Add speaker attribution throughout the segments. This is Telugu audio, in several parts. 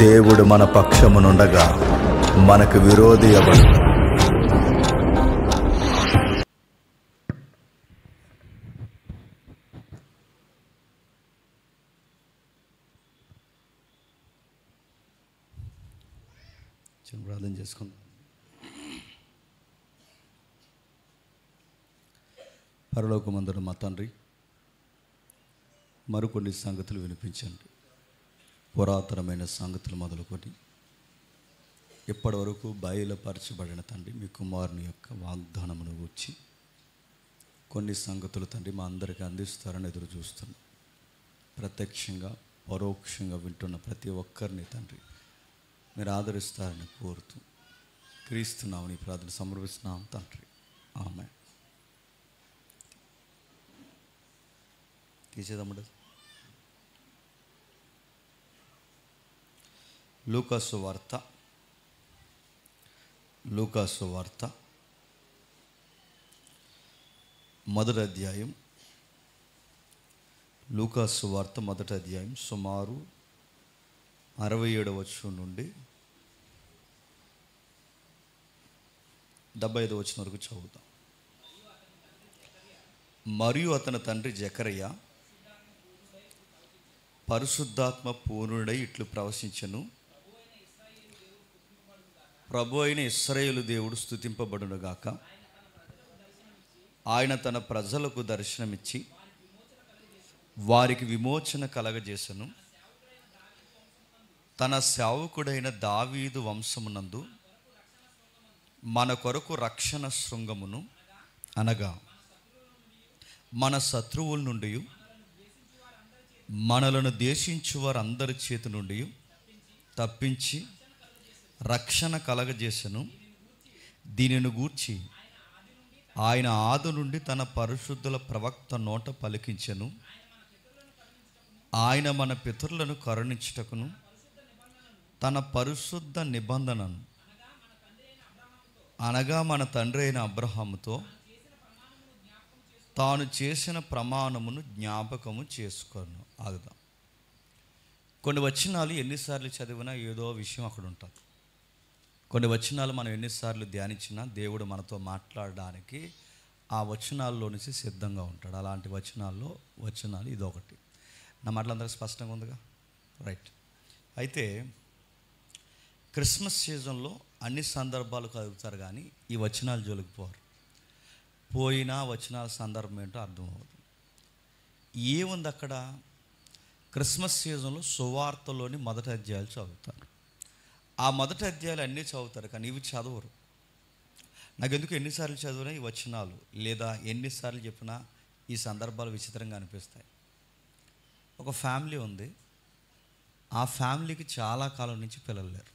Speaker 1: దేవుడు మన పక్షమునుండగా మనకు విరోధి ఎవడు? ప్రార్థన చేసుకుందాం. పరలోకమందున మా తండ్రి, మరికొన్ని సంగతులు వినిపించండి. పురాతనమైన సంగతులు మొదలుకొని ఇప్పటి వరకు బయలుపరచబడిన తండ్రి మీ కుమారుని యొక్క వాగ్దానమును గూర్చి కొన్ని సంగతులు తండ్రి మా అందరికీ అందిస్తారని ఎదురు చూస్తున్నాం. ప్రత్యక్షంగా పరోక్షంగా వింటున్న ప్రతి ఒక్కరిని తండ్రి మీరు ఆదరిస్తారని కోరుతూ క్రీస్తున్నామని ప్రార్థన సమర్పిస్తున్నాం తండ్రి. ఆమేన్. తీసేదమ్ముడు. లూకాసు వార్త మొదటి అధ్యాయం. లూకాసు వార్త మొదటి అధ్యాయం సుమారు 67వ వచనం నుండి 75వ వచనం వరకు చదువుతాం. మరియు అతని తండ్రి జకర్య పరిశుద్ధాత్మ పూర్ణుడై ఇట్లు ప్రవశించెను, ప్రభు అయిన ఇశ్రాయేలు దేవుడు స్తుతింపబడునుగాక. ఆయన తన ప్రజలకు దర్శనమిచ్చి వారికి విమోచన కలగజేసెను. తన సేవకుడైన దావీదు వంశమునందు మన కొరకు రక్షణ శృంగమును, అనగా మన శత్రువుల నుండి, మనలను దేశించు వారందరి చేతి నుండి తప్పించి రక్షణ కలగజేసెను. దీనిని గూర్చి ఆయన ఆది నుండి తన పరిశుద్ధుల ప్రవక్త నోట పలికించెను. ఆయన మన పితరులను కరుణించుటకును తన పరిశుద్ధ నిబంధనను, అనగా మన తండ్రి అయిన అబ్రహాముతో తాను చేసిన ప్రమాణమును జ్ఞాపకము చేసుకొను. ఆగుదాం. కొన్ని వచనాలు ఎన్నిసార్లు చదివినా ఏదో విషయం అక్కడ ఉంటుంది. కొన్ని వచనాలు మనం ఎన్నిసార్లు ధ్యానించినా దేవుడు మనతో మాట్లాడడానికి ఆ వచనాల్లో నుంచి సిద్ధంగా ఉంటాడు. అలాంటి వచనాలు ఇదొకటి. నా మాటలందరూ స్పష్టంగా ఉందిగా? రైట్. అయితే క్రిస్మస్ సీజన్లో అన్ని సందర్భాలు కలుగుతారు, కానీ ఈ వచనాలు జోలికి పోయినా వచనాల సందర్భం ఏంటో అర్థమవుతుంది. ఏముంది అక్కడ? క్రిస్మస్ సీజన్లో సువార్తలోని మొదటి అధ్యాయాలు చదువుతారు. ఆ మొదటి అధ్యాయాలు అన్నీ చదువుతారు, కానీ ఇవి చదవరు. నాకు ఎందుకు ఎన్నిసార్లు చదివినా ఈ వచనాలు, లేదా ఎన్నిసార్లు చెప్పినా ఈ సందర్భాలు విచిత్రంగా అనిపిస్తాయి. ఒక ఫ్యామిలీ ఉంది. ఆ ఫ్యామిలీకి చాలా కాలం నుంచి పిల్లలు లేరు.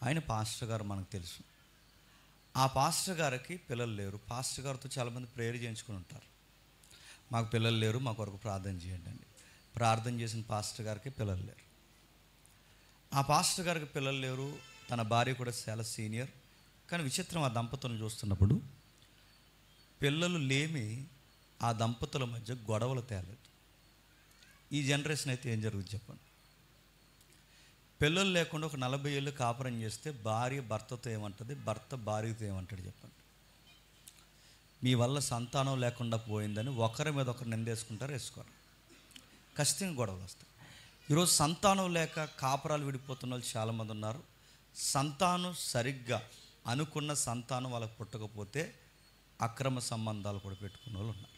Speaker 1: ఆయన పాస్టర్ గారు, మనకు తెలుసు. ఆ పాస్టర్ గారికి పిల్లలు లేరు. పాస్టర్ గారితో చాలామంది ప్రేయర్ చేయించుకుని ఉంటారు. మాకు పిల్లలు లేరు, మా కొరకు ప్రార్థన చేయండి అండి. ప్రార్థన చేసిన పాస్టర్ గారికి పిల్లలు లేరు. ఆ పాస్టర్ గారికి పిల్లలు లేరు. తన భార్య కూడా చాలా సీనియర్. కానీ విచిత్రం, ఆ దంపతులను చూస్తున్నప్పుడు పిల్లలు లేమి ఆ దంపతుల మధ్య గొడవలు తేలేదు. ఈ జనరేషన్ అయితే ఏం జరుగుతుంది చెప్పండి? పిల్లలు లేకుండా ఒక 40 ఏళ్ళు కాపురం చేస్తే భార్య భర్తతో ఏమంటుంది, భర్త భార్యతో ఏమంటాడు చెప్పండి? మీ వల్ల సంతానం లేకుండా పోయిందని ఒకరి మీద ఒకరు నిందేసుకుంటారు, వేసుకోరు. ఖచ్చితంగా గొడవలు వస్తాయి. ఈరోజు సంతానం లేక కాపురాలు విడిపోతున్న వాళ్ళు చాలామంది ఉన్నారు. సంతానం సరిగ్గా అనుకున్న సంతానం వాళ్ళకి పుట్టకపోతే అక్రమ సంబంధాలు కూడా పెట్టుకున్న వాళ్ళు ఉన్నారు.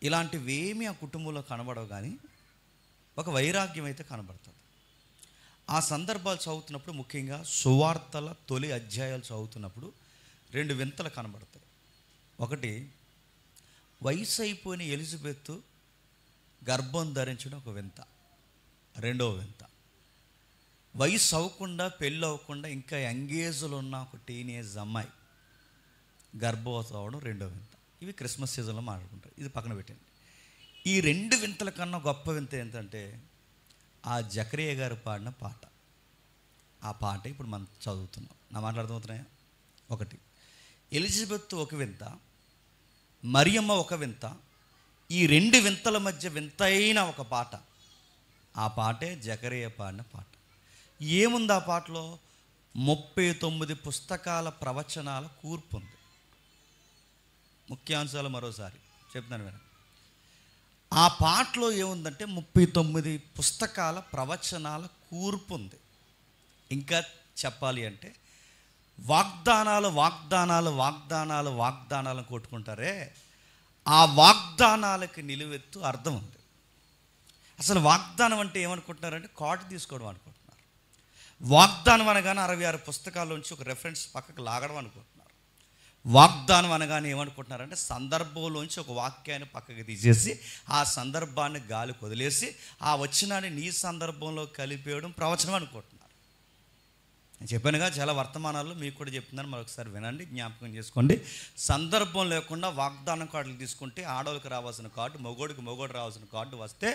Speaker 1: ఇలాంటివేమీ ఆ కుటుంబంలో కనబడవు, కానీ ఒక వైరాగ్యం అయితే కనబడుతుంది. ఆ సందర్భాలు చదువుతున్నప్పుడు, ముఖ్యంగా సువార్తల తొలి అధ్యాయాలు చదువుతున్నప్పుడు 2 వింతలు కనబడతాయి. ఒకటి, వయసు అయిపోయిన ఎలిజబెత్ గర్భం ధరించడం ఒక వింత. రెండవ వింత, వయసు అవ్వకుండా, పెళ్ళి అవ్వకుండా ఇంకా యంగేజ్లో ఉన్న ఒక టీనేజ్ అమ్మాయి గర్భవతి అవ్వడం రెండవ వింత. ఇవి క్రిస్మస్ సీజన్లో మాట్లాడుకుంటారు. ఇది పక్కన పెట్టండి. ఈ 2 వింతల కన్నా గొప్ప వింత ఏంటంటే ఆ జకరియా గారు పాడిన పాట. ఆ పాట ఇప్పుడు మనం చదువుతున్నాం. నా మాట్లాడుతున్నాయా? ఒకటి, ఎలిజబెత్ ఒక వింత, మరియమ్మ ఒక వింత. ఈ 2 వింతల మధ్య వింతైన ఒక పాట ఆ పాటే జకరియా పాడిన పాట. ఏముంది ఆ పాటలో? 39 పుస్తకాల ప్రవచనాల కూర్పు ఉంది. ముఖ్యాంశాలు మరోసారి చెప్తాను వినండి. ఆ పాటలో ఏముందంటే 39 పుస్తకాల ప్రవచనాల కూర్పు ఉంది. ఇంకా చెప్పాలి అంటే వాగ్దానాలు వాగ్దానాలు వాగ్దానాలు వాగ్దానాలను కొట్టుకుంటారే, ఆ వాగ్దానాలకి నిలువెత్తు అర్థం ఉంది. అసలు వాగ్దానం అంటే ఏమనుకుంటున్నారంటే కాటు తీసుకోవడం అనుకుంటున్నారు. వాగ్దానం అనగానే 66 పుస్తకాల్లోంచి ఒక రెఫరెన్స్ పక్కకు లాగడం అనుకుంటున్నారు. వాగ్దానం అనగానే ఏమనుకుంటున్నారంటే సందర్భంలోంచి ఒక వాక్యాన్ని పక్కకి తీసేసి ఆ సందర్భాన్ని గాలి వదిలేసి ఆ వచనాన్ని నీ సందర్భంలో కలిపేయడం ప్రవచనం అనుకుంటున్నారు. నేను చెప్పానుగా, చాలా వర్తమానాల్లో మీకు కూడా చెప్తున్నాను, మరొకసారి వినండి, జ్ఞాపకం చేసుకోండి. సందర్భం లేకుండా వాగ్దానం కార్డులు తీసుకుంటే ఆడవాళ్ళకి రావాల్సిన కార్డు మొగోడు రావాల్సిన కార్డు వస్తే,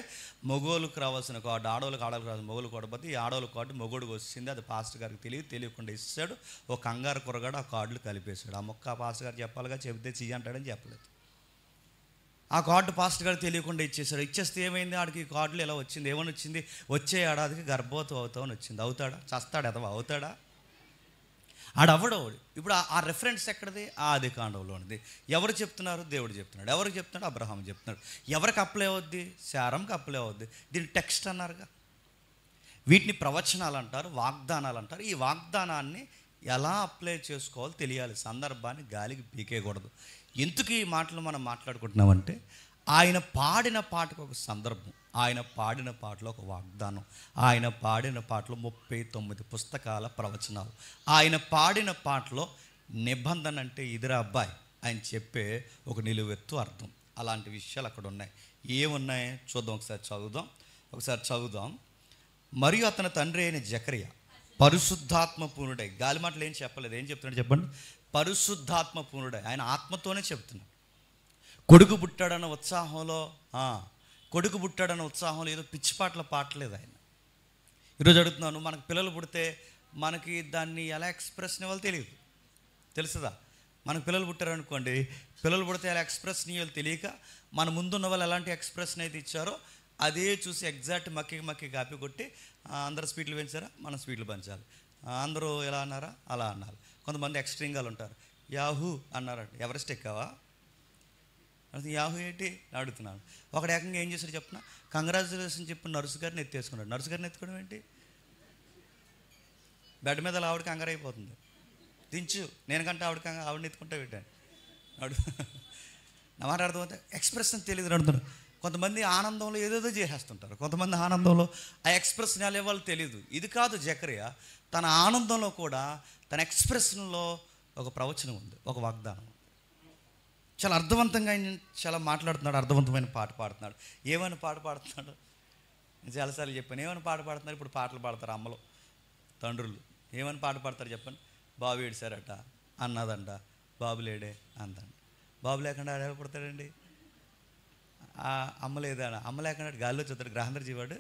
Speaker 1: మొగోళ్ళకి రావాల్సిన కార్డు ఆడవాళ్ళకి రావాల్సిన మొగోలు కొడపోతే ఈ ఆడవాళ్ళ కార్డు మొగోడికి వచ్చింది. అది పాస్టర్ గారికి తెలియకుండా ఇస్తాడు. ఒక కంగారు కురగాడు ఆ కార్డులు కలిపేశాడు. ఆ మొక్క పాస్టర్ గారు చెప్పాలిగా, చెబితే చెయ్యి అంటాడని చెప్పలేదు. ఆ కార్డు పాస్టర్ గారు తెలియకుండా ఇచ్చేసాడు. ఇచ్చేస్తే ఏమైంది? ఆడికి ఈ కార్డులు ఎలా వచ్చింది? ఏమని వచ్చింది? వచ్చే ఏడాదికి గర్భవతం అవుతామని వచ్చింది. అవుతాడా? చస్తాడు ఎదవా? అవుతాడా? ఆడవడవాడు. ఇప్పుడు ఆ రెఫరెన్స్ ఎక్కడిది? ఆ ఆది కాండంలో ఉంది. ఎవరు చెప్తున్నారు? దేవుడు చెప్తున్నాడు. ఎవరికి చెప్తున్నాడు? అబ్రహాం చెప్తున్నాడు. ఎవరికి అప్లై అవుద్ది? శారంకి అప్లై అవుద్ది. దీన్ని టెక్స్ట్ అన్నారుగా. వీటిని ప్రవచనాలు అంటారు, వాగ్దానాలు అంటారు. ఈ వాగ్దానాన్ని ఎలా అప్లై చేసుకోవాలో తెలియాలి. సందర్భాన్ని గాలికి పీకేయకూడదు. ఎందుకు ఈ మాటలు మనం మాట్లాడుకుంటున్నామంటే, ఆయన పాడిన పాటకు ఒక సందర్భం, ఆయన పాడిన పాటలో ఒక వాగ్దానం, ఆయన పాడిన పాటలో 39 పుస్తకాల ప్రవచనాలు, ఆయన పాడిన పాటలో నిబంధన అంటే ఇదిరా అబ్బాయి ఆయన చెప్పే ఒక నిలువెత్తు అర్థం. అలాంటి విషయాలు అక్కడ ఉన్నాయి. ఏమున్నాయి చూద్దాం, ఒకసారి చదువుదాం. మరియు అతని తండ్రి అయిన జకరియా పరిశుద్ధాత్మ పూర్ణుడై, గాలి మాటలు ఏం చెప్పలేదు. ఏం చెప్తున్నాడు చెప్పండి? పరిశుద్ధాత్మ పూర్ణుడై. ఆయన ఆత్మతోనే చెప్తున్నాడు. కొడుకు పుట్టాడన్న ఉత్సాహంలో ఏదో పిచ్చిపాటలు పాటలేదు ఆయన. ఈరోజు అడుగుతున్నాను, మనకు పిల్లలు పుడితే మనకి దాన్ని ఎలా ఎక్స్ప్రెస్ ఇవ్వాలో తెలియదు. తెలుసుదా? మనకు పిల్లలు పుట్టారనుకోండి, పిల్లలు పుడితే ఎలా ఎక్స్ప్రెస్ ఇవ్వాలో తెలియక మన ముందున్న వాళ్ళు ఎలాంటి ఎక్స్ప్రెషన్ అయితే ఇచ్చారో అదే చూసి ఎగ్జాక్ట్ మక్కి కాపీ కొట్టి, అందరు స్వీట్లు పెంచారా, మనం స్వీట్లు పంచాలి. అందరూ ఎలా అన్నారా అలా అన్నారు. కొంతమంది ఎక్స్ట్రీమ్గాలు ఉంటారు. యాహూ అన్నారంట. ఎవరెస్ట్ ఎక్కావా? యాహూ ఏంటి అడుగుతున్నాను. ఒకడు ఏకంగా ఏం చేశాడు చెప్పిన, కంగ్రాచులేషన్ చెప్పి నర్సు గారిని ఎత్తేసుకున్నాడు. నర్సు గారిని ఎత్తుకోవడం ఏంటి? బెడ్ మీద ఆవిడ కంగారు అయిపోతుంది. దించు, నేనకంటే ఆవిడని ఎత్తుకుంటా పెట్టాను అడుగు. నా మాట అర్థమవుతాయి. ఎక్స్ప్రెషన్ తెలియదు అడుగుతున్నాడు. కొంతమంది ఆనందంలో ఏదేదో చేసేస్తుంటారు. కొంతమంది ఆనందంలో ఆ ఎక్స్ప్రెషన్ ఎలా ఇవ్వాలో తెలియదు. ఇది కాదు జకరియా. తన ఆనందంలో కూడా తన ఎక్స్ప్రెషన్లో ఒక ప్రవచనం ఉంది, ఒక వాగ్దానం. చాలా అర్థవంతంగా ఆయన చాలా మాట్లాడుతున్నాడు, అర్థవంతమైన పాట పాడుతున్నాడు. ఏమైనా పాట పాడుతున్నాడు? నేను చాలాసార్లు చెప్పాను, ఏమైనా పాట పాడుతున్నారు. ఇప్పుడు పాటలు పాడతారు అమ్మలు, తండ్రులు. ఏమైనా పాట పాడతారు చెప్పండి? బాబు ఏడిసారట అన్నదంట, బాబు లేడే అందంట. బాబు లేకుండా ఆడ పడతాడండి? అమ్మ లేదా? అమ్మ లేకుండా గాలిలో చూస్తాడు గ్రహాంధ్ర జీవాడు.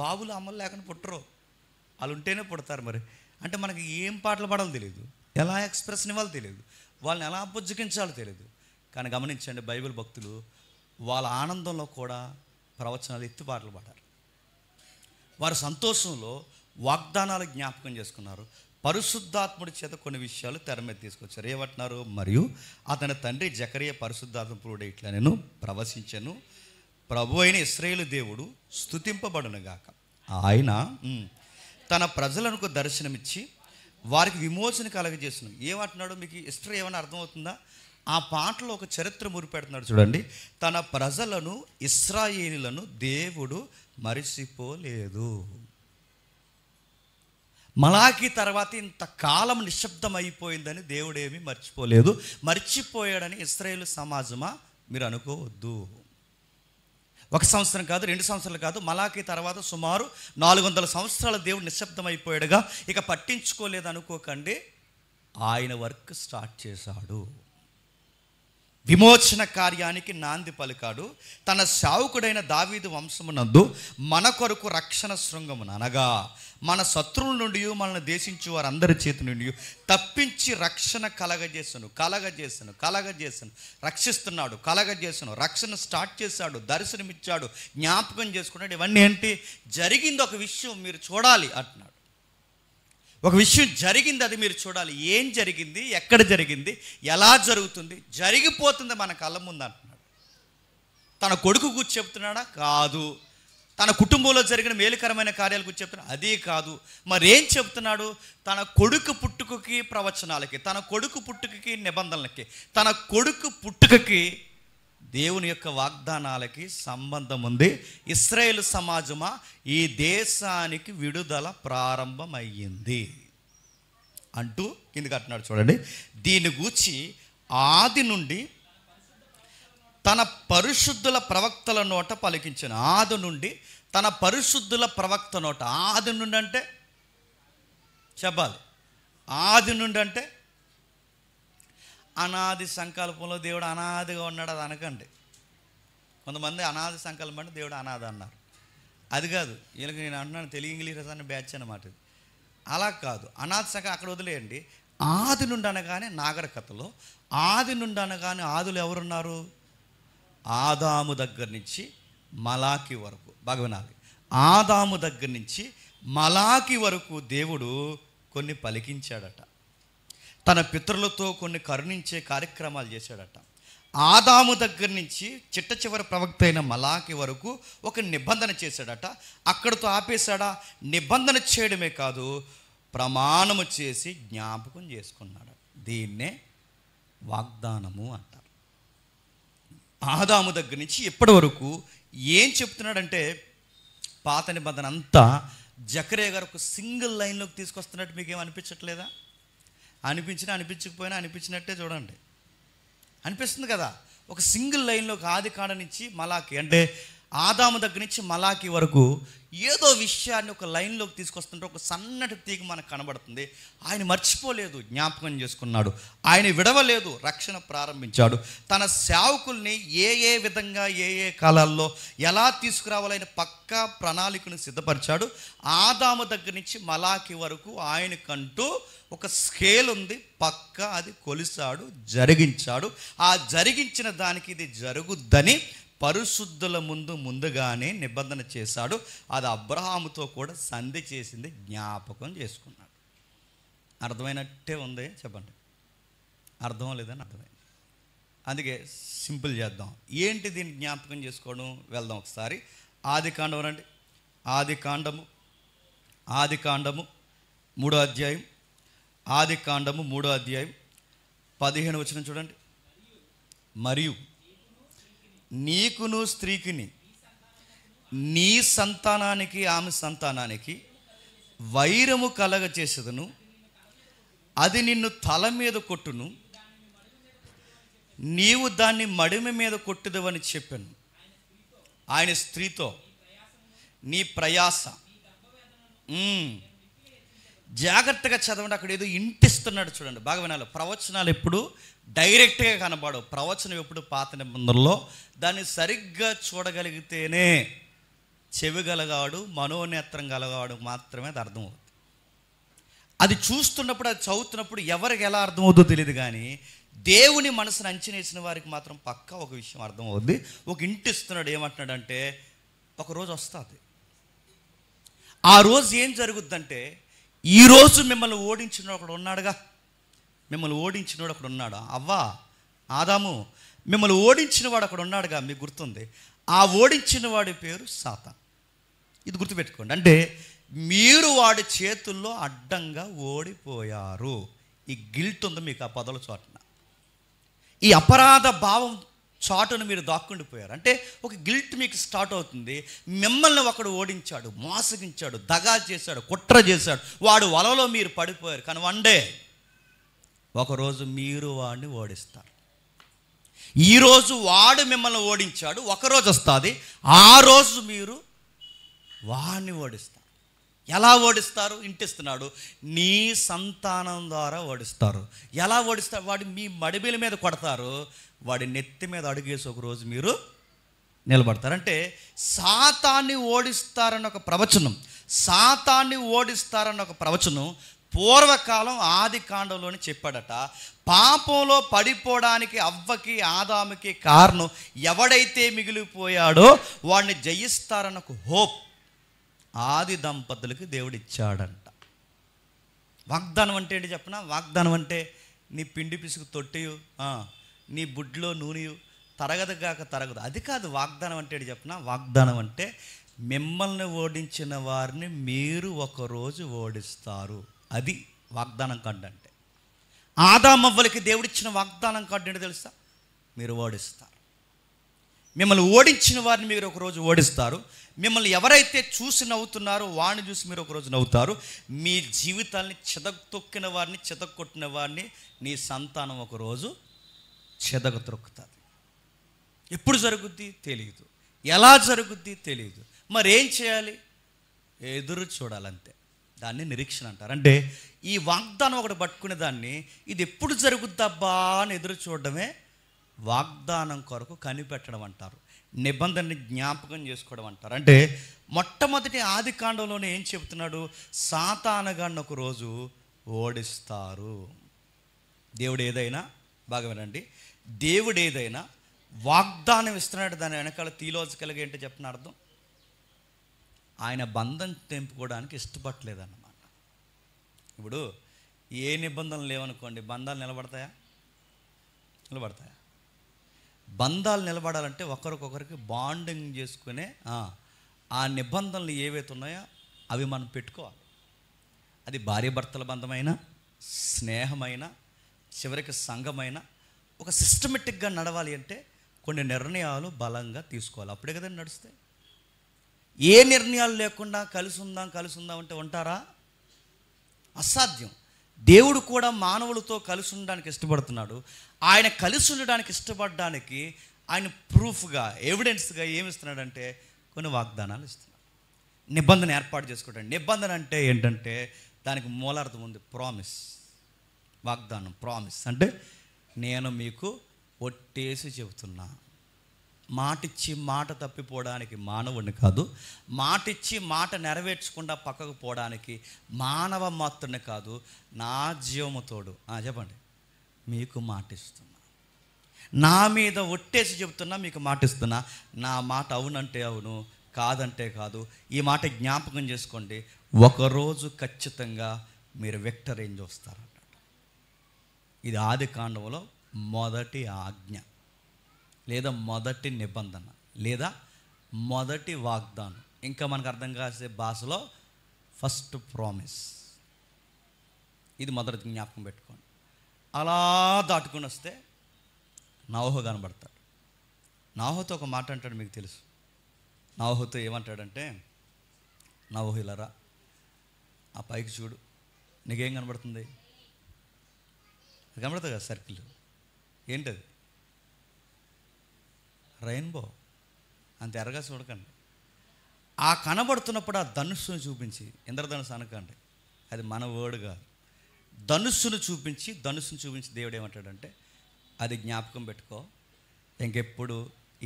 Speaker 1: బాబులు అమ్మలు లేకుండా పుట్టరు, వాళ్ళు ఉంటేనే పుడతారు. మరి అంటే మనకి ఏం పాటలు పాడాలో తెలియదు, ఎలా ఎక్స్ప్రెషన్ ఇవ్వాలో తెలియదు, వాళ్ళని ఎలా బుజ్జగించాలో తెలియదు. కానీ గమనించండి, బైబిల్ భక్తులు వాళ్ళ ఆనందంలో కూడా ప్రవచనాలు ఎత్తి పాటలు పాడారు. వారి సంతోషంలో వాగ్దానాలు జ్ఞాపకం చేసుకున్నారు. పరిశుద్ధాత్ముడి చేత కొన్ని విషయాలు తెర మీద తీసుకొచ్చారు. ఏమంటున్నారు? మరియు అతని తండ్రి జకరియా పరిశుద్ధాత్మ పూర్ణుడై ఇట్లా నేను ప్రవశించను, ప్రభు అయిన ఇశ్రాయేలు దేవుడు స్తుతింపబడునుగాక. ఆయన తన ప్రజలకు దర్శనమిచ్చి వారికి విమోచన కలగజేసిన. ఏమంటున్నాడు? మీకు హిస్టరీ ఏమైనా అర్థమవుతుందా? ఆ పాటలో ఒక చరిత్ర మురిపెడుతున్నాడు చూడండి. తన ప్రజలను ఇశ్రాయేలులను దేవుడు మరిచిపోలేదు. మలాకి తర్వాత ఇంతకాలం నిశ్శబ్దం అయిపోయిందని దేవుడేమీ మర్చిపోలేదు. మర్చిపోయాడని ఇశ్రాయేలు సమాజమా మీరు అనుకోవద్దు. 1 సంవత్సరం కాదు, 2 సంవత్సరాలు కాదు, మలాకి తర్వాత సుమారు 400 సంవత్సరాల దేవుడు నిశ్శబ్దం అయిపోయాడుగా. ఇక పట్టించుకోలేదు అనుకోకండి. ఆయన వర్క్ స్టార్ట్ చేశాడు. విమోచన కార్యానికి నాంది పలికాడు. తన సేవకుడైన దావీదు వంశమునందు మన కొరకు రక్షణ శృంగమును, అనగా మన శత్రువుల నుండి మనల్ని దేశించు వారందరి చేతి నుండి తప్పించి రక్షణ కలగజేసను రక్షిస్తున్నాడు, కలగజేసను, రక్షణ స్టార్ట్ చేశాడు, దర్శనమిచ్చాడు, జ్ఞాపకం చేసుకున్నాడు. ఇవన్నీ ఏంటి? జరిగింది ఒక విషయం మీరు చూడాలి అంటున్నాడు. ఒక విషయం జరిగింది, అది మీరు చూడాలి. ఏం జరిగింది, ఎక్కడ జరిగింది, ఎలా జరుగుతుంది? జరిగిపోతుంది మన కళ్ళ ముందు అంటున్నాడు. తన కొడుకు గురించి చెప్తున్నాడా? కాదు. తన కుటుంబంలో జరిగిన మేలుకరమైన కార్యాల గురించి చెప్తున్నాడు? అది కాదు. మరేం చెప్తున్నాడు? తన కొడుకు పుట్టుకకి ప్రవచనాలకి, తన కొడుకు పుట్టుకకి నిబంధనలకి, తన కొడుకు పుట్టుకకి దేవుని యొక్క వాగ్దానాలకి సంబంధం ఉంది. ఇశ్రాయేలు సమాజమా, ఈ దేశానికి విడుదల ప్రారంభమయ్యింది అంటూ కిందకి అంటున్నాడు. చూడండి, దీని గూర్చి ఆది నుండి తన పరిశుద్ధుల ప్రవక్తల నోట పలికించాను. ఆది నుండి తన పరిశుద్ధుల ప్రవక్త నోట. ఆది నుండి అంటే చెప్పాలి. ఆది నుండి అంటే అనాది సంకల్పంలో దేవుడు అనాదిగా ఉన్నాడు, అది అనకండి. కొంతమంది అనాది సంకల్పం అంటే దేవుడు అనాది అన్నారు. అది కాదు. వీళ్ళకి నేను అంటున్నాను తెలుగు ఇంగ్లీష్ అనే బ్యాచ్ అన్నమాట. ఇది అలా కాదు. అనాది సంకల్పం అక్కడ వదిలేయండి. ఆది నుండి అనగానే నాగరికతలో ఆది నుండి అనగానే ఆదులు ఎవరున్నారు? ఆదాము దగ్గర నుంచి మలాకి వరకు. బాగా వినాలి. ఆదాము దగ్గర నుంచి మలాకి వరకు దేవుడు కొన్ని పలికించాడట. తన పితరులతో కొన్ని కరుణించే కార్యక్రమాలు చేశాడట. ఆదాము దగ్గర నుంచి చిట్ట చివరి ప్రవక్త అయిన మలాకి వరకు ఒక నిబంధన చేశాడట. అక్కడితో ఆపేశాడా? నిబంధన చేయడమే కాదు, ప్రమాణము చేసి జ్ఞాపకం చేసుకున్నాడు. దీన్నే వాగ్దానము అంటారు. ఆదాము దగ్గర నుంచి ఇప్పటి వరకు ఏం చెప్తున్నాడంటే, పాత నిబంధన అంతా జకరియా గారు ఒక సింగిల్ లైన్లోకి తీసుకొస్తున్నట్టు మీకేం అనిపించట్లేదా? అనిపించినా అనిపించకపోయినా అనిపించినట్టే చూడండి. అనిపిస్తుంది కదా. ఒక సింగిల్ లైన్లోకి ఆది కాండ నుంచి మలాకి, అంటే ఆదాము దగ్గర నుంచి మలాకి వరకు ఏదో విషయాన్ని ఒక లైన్లోకి తీసుకొస్తుంటే ఒక సన్నటి తీగ మనకు కనబడుతుంది. ఆయన మర్చిపోలేదు, జ్ఞాపకం చేసుకున్నాడు. ఆయన విడవలేదు, రక్షణ ప్రారంభించాడు. తన సేవకుల్ని ఏ విధంగా ఏ కాలాల్లో ఎలా తీసుకురావాలని పక్కా ప్రణాళికను సిద్ధపరిచాడు. ఆదాము దగ్గర నుంచి మలాకి వరకు ఆయనకంటూ ఒక స్కేల్ ఉంది, పక్కా అది కొలిసాడు, జరిగించాడు. ఆ జరిగించిన దానికి ఇది జరుగుద్దని పరిశుద్ధుల ముందుగానే నిబంధన చేశాడు. అది అబ్రహాముతో కూడా సంధి చేసింది, జ్ఞాపకం చేసుకున్నాడు. అర్థమైనట్టే ఉంది, చెప్పండి. అర్థం లేదని అర్థమైంది. అందుకే సింపుల్ చేద్దాం. ఏంటి దీన్ని జ్ఞాపకం చేసుకోవడం? వెళ్దాం ఒకసారి. ఆది కాండం రండి. ఆది కాండము 3వ అధ్యాయం. ఆది కాండము 3వ అధ్యాయం 15వ వచనం చూడండి. మరియు నీకును స్త్రీకిని, నీ సంతానానికి ఆమె సంతానానికి వైరము కలగ చేసేదను, అది నిన్ను తల మీద కొట్టును, నీవు దాన్ని మడిమ మీద కొట్టుదవని చెప్పాను. ఆయన స్త్రీతో నీ ప్రయాస. జాగ్రత్తగా చదవండి. అక్కడ ఏదో ఇంటిస్తున్నాడు చూడండి, బాగా వినాలి. ప్రవచనాలు ఎప్పుడు డైరెక్ట్గా కనబడవు. ప్రవచనం ఎప్పుడు పాత నిబంధనలో దాన్ని సరిగ్గా చూడగలిగితేనే, చెవిగలగాడు మనోనేత్రం గలగాడు మాత్రమే అది అర్థమవుతుంది. అది చూస్తున్నప్పుడు, అది చదువుతున్నప్పుడు ఎవరికి ఎలా అర్థమవుతుందో తెలియదు, కానీ దేవుని మనసును అంచనేసిన వారికి మాత్రం పక్కా ఒక విషయం అర్థమవుద్ది. ఒక ఇంటిస్తున్నాడు. ఏమంటున్నాడంటే, ఒకరోజు వస్తుంది. ఆ రోజు ఏం జరుగుద్దంటే, ఈరోజు మిమ్మల్ని ఓడించినోడు ఒకడు ఉన్నాడుగా. మిమ్మల్ని ఓడించినోడు ఒకడు ఉన్నాడు. అవ్వా, ఆదాము, మిమ్మల్ని ఓడించినవాడు అక్కడ ఉన్నాడుగా. మీకు గుర్తుంది. ఆ ఓడించిన వాడి పేరు సాతాను. ఇది గుర్తుపెట్టుకోండి. అంటే మీరు వాడి చేతుల్లో అడ్డంగా ఓడిపోయారు. ఈ గిల్ట్ ఉంది మీకు ఆ పదల చాటున. ఈ అపరాధ భావం చాటును మీరు దాక్కుండిపోయారు. అంటే ఒక గిల్ట్ మీకు స్టార్ట్ అవుతుంది. మిమ్మల్ని ఒకడు ఓడించాడు, మోసగించాడు, దగా చేశాడు, కుట్ర చేశాడు. వాడు వలలో మీరు పడిపోయారు. కానీ వన్ డే, ఒకరోజు మీరు వాడిని ఓడిస్తారు. ఈరోజు వాడు మిమ్మల్ని ఓడించాడు, ఒకరోజు వస్తుంది, ఆ రోజు మీరు వాడిని ఓడిస్తారు. ఎలా ఓడిస్తారు? ఇంటిస్తున్నాడు, నీ సంతానం ద్వారా ఓడిస్తారు. ఎలా ఓడిస్తారు? వాడు మీ మడిబిల మీద కొడతారు, వాడి నెత్తి మీద అడుగేసి ఒకరోజు మీరు నిలబడతారు. అంటే సాతాన్ని ఓడిస్తారన్న ఒక ప్రవచనం, సాతాన్ని ఓడిస్తారన్న ఒక ప్రవచనం పూర్వకాలం ఆది కాండంలోనే చెప్పాడట. పాపంలో పడిపోవడానికి అవ్వకి ఆదాముకి కారణం ఎవడైతే మిగిలిపోయాడో వాడిని జయిస్తారన్న ఒక హోప్ ఆది దంపతులకి దేవుడు ఇచ్చాడంట. వాగ్దానం అంటే ఏంటి చెప్పనా? వాగ్దానం అంటే నీ పిండి పిసుకు తొట్టియు, నీ బుడ్లో నూనెయు తరగదు కాక తరగదు, అది కాదు. వాగ్దానం అంటే ఏంటి చెప్పనా? వాగ్దానం అంటే మిమ్మల్ని ఓడించిన వారిని మీరు ఒకరోజు ఓడిస్తారు. అది వాగ్దానం కార్డు అంటే. ఆదామవ్వలకి దేవుడిచ్చిన వాగ్దానం కార్డు ఏంటో తెలుసా? మీరు ఓడిస్తారు. మిమ్మల్ని ఓడించిన వారిని మీరు ఒకరోజు ఓడిస్తారు. మిమ్మల్ని ఎవరైతే చూసి నవ్వుతున్నారో వాడిని చూసి మీరు ఒకరోజు నవ్వుతారు. మీ జీవితాన్ని చెదగొట్టిన వారిని, చెదగొట్టిన వారిని నీ సంతానం ఒకరోజు చెదగొత్తుతుంది. ఎప్పుడు జరుగుద్ది తెలియదు, ఎలా జరుగుద్ది తెలియదు. మరి ఏం చేయాలి? ఎదురు చూడాలంతే. దాన్ని నిరీక్షణ అంటారు. అంటే ఈ వాగ్దానం ఒకటి పట్టుకునే దాన్ని, ఇది ఎప్పుడు జరుగుద్దబ్బా అని ఎదురు చూడడమే వాగ్దానం కొరకు కనిపెట్టడం అంటారు. నిబంధనని జ్ఞాపకం చేసుకోవడం అంటారు. అంటే మొట్టమొదటి ఆది కాండంలోనే ఏం చెబుతున్నాడు? సాతానుగాన్ని ఒక రోజు ఓడిస్తారు. దేవుడు ఏదైనా, బాగా వినండి, దేవుడు ఏదైనా వాగ్దానం ఇస్తున్నాడు, దాని వెనకాల థియలాజికల్గా ఏంటో చెప్పిన అర్థం, ఆయన బంధం తెంపుకోవడానికి ఇష్టపడలేదన్నమాట. ఇప్పుడు ఏ నిబంధనలు లేవనుకోండి, బంధాలు నిలబడతాయా? నిలబడతాయా? బంధాలు నిలబడాలంటే ఒకరికొకరికి బాండింగ్ చేసుకునే ఆ నిబంధనలు ఏవైతే ఉన్నాయో అవి మనం పెట్టుకోవాలి. అది భార్యాభర్తల బంధమైనా, స్నేహమైనా, చివరికి సంఘమైన ఒక సిస్టమేటిక్గా నడవాలి అంటే కొన్ని నిర్ణయాలు బలంగా తీసుకోవాలి. అప్పుడే కదండి నడుస్తాయి. ఏ నిర్ణయాలు లేకుండా కలిసి ఉందాం అంటే ఉంటారా? అసాధ్యం. దేవుడు కూడా మానవులతో కలిసి ఉండడానికి ఇష్టపడుతున్నాడు. ఆయన కలిసి ఉండడానికి ఇష్టపడడానికి ఆయన ప్రూఫ్గా, ఎవిడెన్స్గా ఏమి ఇస్తున్నాడంటే కొన్ని వాగ్దానాలు ఇస్తున్నాడు. నిబంధన ఏర్పాటు చేసుకోవడం. నిబంధన అంటే ఏంటంటే దానికి మూలార్థం ఉంది, ప్రామిస్. వాగ్దానం, ప్రామిస్ అంటే నేను మీకు ఒట్టేసి చెబుతున్నా. మాటిచ్చి మాట తప్పిపోవడానికి మానవుడిని కాదు, మాటిచ్చి మాట నెరవేర్చకుండా పక్కకు పోవడానికి మానవ మాత్రుని కాదు, నా జీవముతోడు చెప్పండి, మీకు మాటిస్తున్నా. నా మీద ఒట్టేసి చెబుతున్నా, మీకు మాటిస్తున్నా. నా మాట అవునంటే అవును, కాదంటే కాదు. ఈ మాట జ్ఞాపకం చేసుకోండి. ఒకరోజు ఖచ్చితంగా మీరు విక్టరీ చూస్తారన్నమాట. ఇది ఆది కాండంలో మొదటి ఆజ్ఞ, లేదా మొదటి నిబంధన, లేదా మొదటి వాగ్దానం. ఇంకా మనకు అర్థం కాసే భాషలో ఫస్ట్ ప్రామిస్. ఇది మొదటి జ్ఞాపకం పెట్టుకోండి. అలా దాటుకుని వస్తే నోహు కనబడతాడు. నోహుతో ఒక మాట అంటాడు, మీకు తెలుసు. నోహుతో ఏమంటాడంటే, నోహు ఇలారా, ఆ పైకి చూడు, నీకేం కనబడుతుంది? కనబడుతుంది కదా సర్కిల్, ఏంటది? రెయిన్బో. అంత ఎర్రగా చూడకండి. ఆ కనబడుతున్నప్పుడు ఆ ధనుస్సును చూపించి, ఇంద్రధనుస్సు అనకండి, అది మన వర్డ్ కాదు. ధనుస్సును చూపించి దేవుడు ఏమంటాడంటే, అది జ్ఞాపకం పెట్టుకో, ఇంకెప్పుడు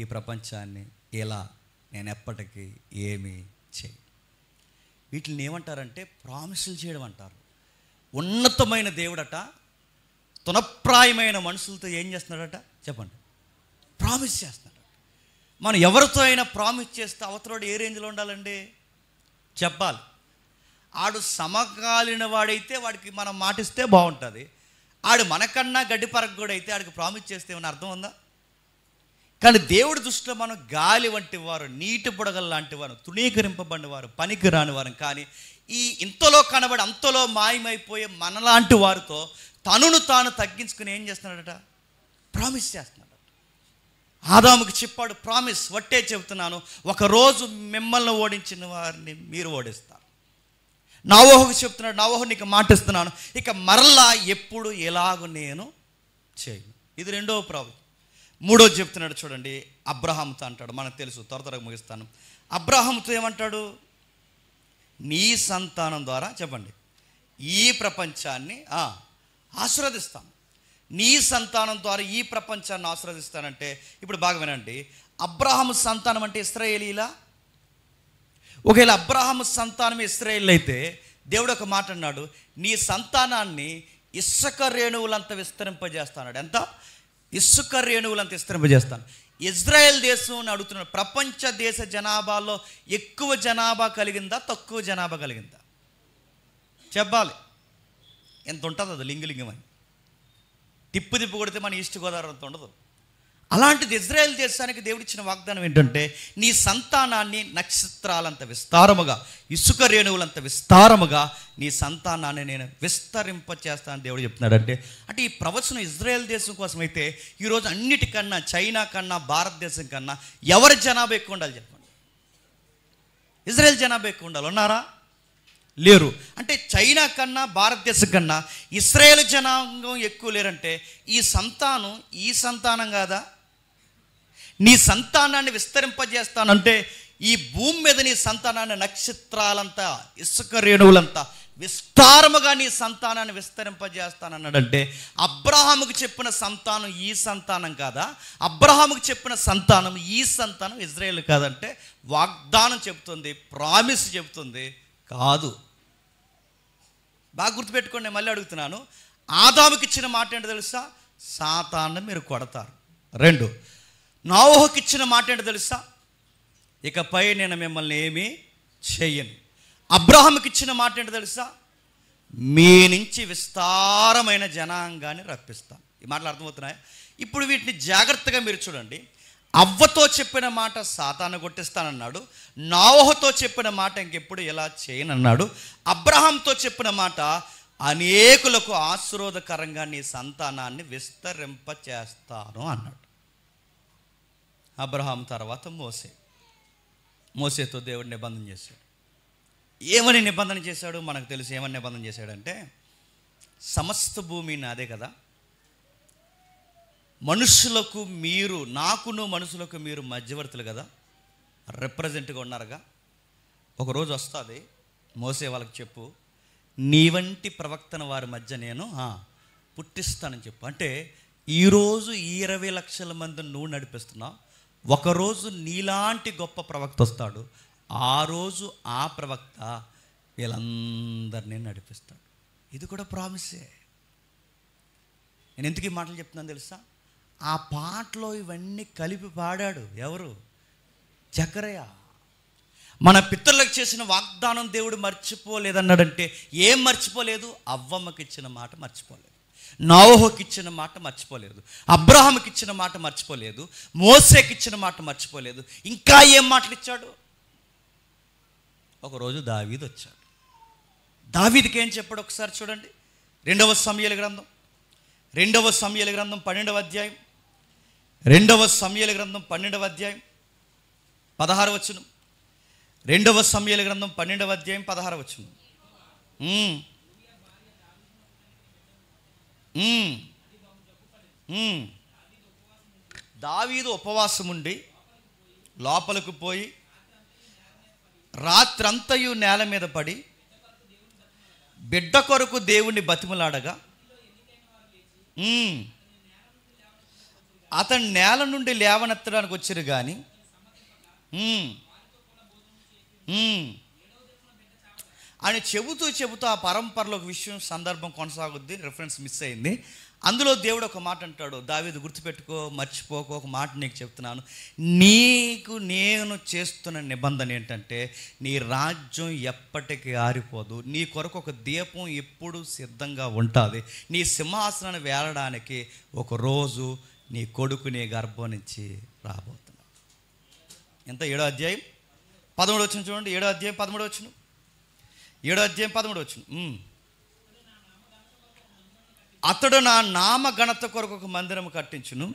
Speaker 1: ఈ ప్రపంచాన్ని ఇలా నేను ఎప్పటికీ ఏమీ చేయి. వీటిని ఏమంటారంటే ప్రామిసులు చేయడం అంటారు. ఉన్నతమైన దేవుడట తునప్రాయమైన మనుషులతో ఏం చేస్తున్నాడట చెప్పండి? ప్రామిస్ చేస్తున్నాడు. మనం ఎవరితో అయినా ప్రామిస్ చేస్తే అవతలోడు ఏ రేంజ్లో ఉండాలండి చెప్పాలి. ఆడు సమకాలీన వాడైతే వాడికి మనం మాటిస్తే బాగుంటుంది. ఆడు మనకన్నా గడ్డి పరగోడు అయితే ఆడికి ప్రామిస్ చేస్తే ఏమైనా అర్థం ఉందా? కానీ దేవుడి దృష్టిలో మనం గాలి వంటి వారు, నీటి బుడగలు లాంటి వారు, తృణీకరింపబడిన వారు, పనికి రాని వారు. కానీ ఈ ఇంతలో కనబడి అంతలో మాయమైపోయే మనలాంటి వారితో తనను తాను తగ్గించుకుని ఏం చేస్తున్నాడట? ప్రామిస్ చేస్తున్నాడు. ఆదాముకి చెప్పాడు ప్రామిస్, వట్టే చెబుతున్నాను, ఒకరోజు మిమ్మల్ని ఓడించిన వారిని మీరు ఓడిస్తారు. నోవహుకు చెప్తున్నాడు, నోవహు నీకు మాటిస్తున్నాను, ఇక మరలా ఎప్పుడు ఎలాగో నేను చేయను. ఇది రెండవ ప్రాబ్లం. మూడోది చెప్తున్నాడు చూడండి, అబ్రహాముతో అంటాడు. మనకు తెలుసు, త్వరగా ముగిస్తాను. అబ్రహాముతో ఏమంటాడు? నీ సంతానం ద్వారా చెప్పండి ఈ ప్రపంచాన్ని ఆశీర్వదిస్తాను. నీ సంతానం ద్వారా ఈ ప్రపంచాన్ని ఆశీర్వదిస్తానంటే ఇప్పుడు బాగా వినండి, అబ్రహాము సంతానం అంటే ఇశ్రాయేలీలా? ఒకవేళ అబ్రహాము సంతానం ఇశ్రాయేల్ అయితే దేవుడు ఒక మాట అన్నాడు, నీ సంతానాన్ని ఇసుక రేణువులంత విస్తరింపజేస్తాడు. ఎంత? ఇసుక రేణువులంత విస్తరింపజేస్తాను. ఇజ్రాయెల్ దేశం అని అడుగుతున్నాడు. ప్రపంచ దేశ జనాభాలో ఎక్కువ జనాభా కలిగిందా, తక్కువ జనాభా కలిగిందా చెప్పాలి? ఎంత ఉంటుంది అది? లింగలింగం అని తిప్పు కొడితే మన ఈస్ట్ గోదావరి అంత ఉండదు. అలాంటిది ఇజ్రాయెల్ దేశానికి దేవుడిచ్చిన వాగ్దానం ఏంటంటే, నీ సంతానాన్ని నక్షత్రాలంత విస్తారముగా, ఇసుక రేణువులంత విస్తారముగా నీ సంతానాన్ని నేను విస్తరింపచేస్తానని దేవుడు చెప్తున్నాడు. అంటే ఈ ప్రవచనం ఇజ్రాయెల్ దేశం కోసం అయితే, ఈరోజు అన్నిటికన్నా చైనా కన్నా భారతదేశం కన్నా ఎవరి జనాభా ఎక్కువ ఉండాలి చెప్పండి? ఇజ్రాయెల్ జనాభా ఎక్కువ ఉండాలి. ఉన్నారా? లేరు. అంటే చైనా కన్నా భారతదేశం కన్నా ఇశ్రాయేల్ జనాంగం ఎక్కువ లేరంటే ఈ సంతానం కాదా? నీ సంతానాన్ని విస్తరింపజేస్తానంటే ఈ భూమి మీద నీ సంతానాన్ని నక్షత్రాలంతా, ఇసుక రేణువులంతా విస్తారముగా నీ సంతానాన్ని విస్తరింపజేస్తానన్నాడంటే అబ్రహాముకు చెప్పిన సంతానం ఈ సంతానం కాదా? అబ్రహాముకు చెప్పిన సంతానం ఈ సంతానం ఇజ్రాయేల్ కాదంటే వాగ్దానం చెబుతుంది, ప్రామిస్ చెబుతుంది కాదు. బాగా గుర్తుపెట్టుకోండి, మళ్ళీ అడుగుతున్నాను. ఆదాముకి ఇచ్చిన మాట ఏంటో తెలుసా? సాతాన్ని మీరు కొడతారు. 2, నోవహుకి ఇచ్చిన మాట ఏంటో తెలుసా? ఇకపై నేను మిమ్మల్ని ఏమీ చెయ్యను. అబ్రహాముకి ఇచ్చిన మాట ఏంటో తెలుసా? మీ నుంచి విస్తారమైన జనాంగాన్ని రప్పిస్తాను. ఈ మాటలు అర్థమవుతున్నాయా? ఇప్పుడు వీటిని జాగ్రత్తగా మీరు చూడండి. అవ్వతో చెప్పిన మాట సాతాను కొట్టిస్తానన్నాడు. నోవహుతో చెప్పిన మాట ఇంకెప్పుడు ఇలా చేయనన్నాడు. అబ్రహాంతో చెప్పిన మాట అనేకులకు ఆశీర్వాదకరంగా నీ సంతానాన్ని విస్తరింప చేస్తాను అన్నాడు. అబ్రహాం తర్వాత మోసేతో దేవుడు నిబంధన చేశాడు. ఏమని నిబంధన చేశాడు మనకు తెలుసు. ఏమని నిబంధన చేశాడంటే, సమస్త భూమి నాదే కదా, మనుషులకు మీరు, నాకును మనుషులకు మీరు మధ్యవర్తులు కదా, రిప్రజెంట్గా ఉన్నారుగా. ఒకరోజు వస్తుంది, మోసే వాళ్ళకి చెప్పు, నీ వంటి ప్రవక్తన వారి మధ్య నేను పుట్టిస్తానని చెప్పు. అంటే ఈరోజు 20 లక్షల మంది నువ్వు నడిపిస్తున్నావు, ఒకరోజు నీలాంటి గొప్ప ప్రవక్త వస్తాడు, ఆ రోజు ఆ ప్రవక్త వీళ్ళందరినీ నడిపిస్తాడు. ఇది కూడా ప్రామిసే. నేను ఎందుకు ఈ మాటలు చెప్తున్నాను తెలుసా? ఆ పాటలో ఇవన్నీ కలిపి పాడాడు ఎవరు? జకర్యా. మన పితరులకు చేసిన వాగ్దానం దేవుడు మర్చిపోలేదన్నాడంటే ఏం మర్చిపోలేదు? అవ్వమ్మకి ఇచ్చిన మాట మర్చిపోలేదు, నోవహుకి ఇచ్చిన మాట మర్చిపోలేదు, అబ్రహాముకి ఇచ్చిన మాట మర్చిపోలేదు, మోసేకి ఇచ్చిన మాట మర్చిపోలేదు. ఇంకా ఏం మాటలు ఇచ్చాడు? ఒకరోజు దావీదు వచ్చాడు. దావీదుకి ఏం చెప్పాడు ఒకసారి చూడండి. 2వ సమూయేలు గ్రంథం 12వ అధ్యాయం, 2వ సమూయేలు గ్రంథం 12వ అధ్యాయం 16వ వచనం. 2వ సమూయేలు గ్రంథం 12వ అధ్యాయం 16వ వచనం. దావీదు ఉపవాసం ఉండి లోపలకు పోయి రాత్రంతయు నేల మీద పడి బిడ్డ కొరకు దేవుణ్ణి బతిమలాడగా అతను నేల నుండి లేవనెత్తడానికి వచ్చారు కానీ అని చెబుతూ ఆ పరంపరలో ఒక విషయం, సందర్భం కొనసాగుద్ది, రిఫరెన్స్ మిస్ అయింది. అందులో దేవుడు ఒక మాట అంటాడు, దావీదు గుర్తుపెట్టుకో, మర్చిపోకో, ఒక మాట నీకు చెప్తున్నాను, నీకు నేను చేస్తున్న నిబంధన ఏంటంటే నీ రాజ్యం ఎప్పటికీ ఆరిపోదు, నీ కొరకు ఒక దీపం ఎప్పుడు సిద్ధంగా ఉంటుంది, నీ సింహాసనాన్ని వేలడానికి ఒక రోజు నీ కొడుకు నీ గర్భం నుంచి రాబోతున్నాడు. ఎంత? 7వ అధ్యాయం 13వ వచనం చూడండి. 7వ అధ్యాయం 13వ వచనం. 7వ అధ్యాయం 13వ వచనం. అతడు నా నామ ఘనత కొరకు ఒక మందిరము కట్టించును,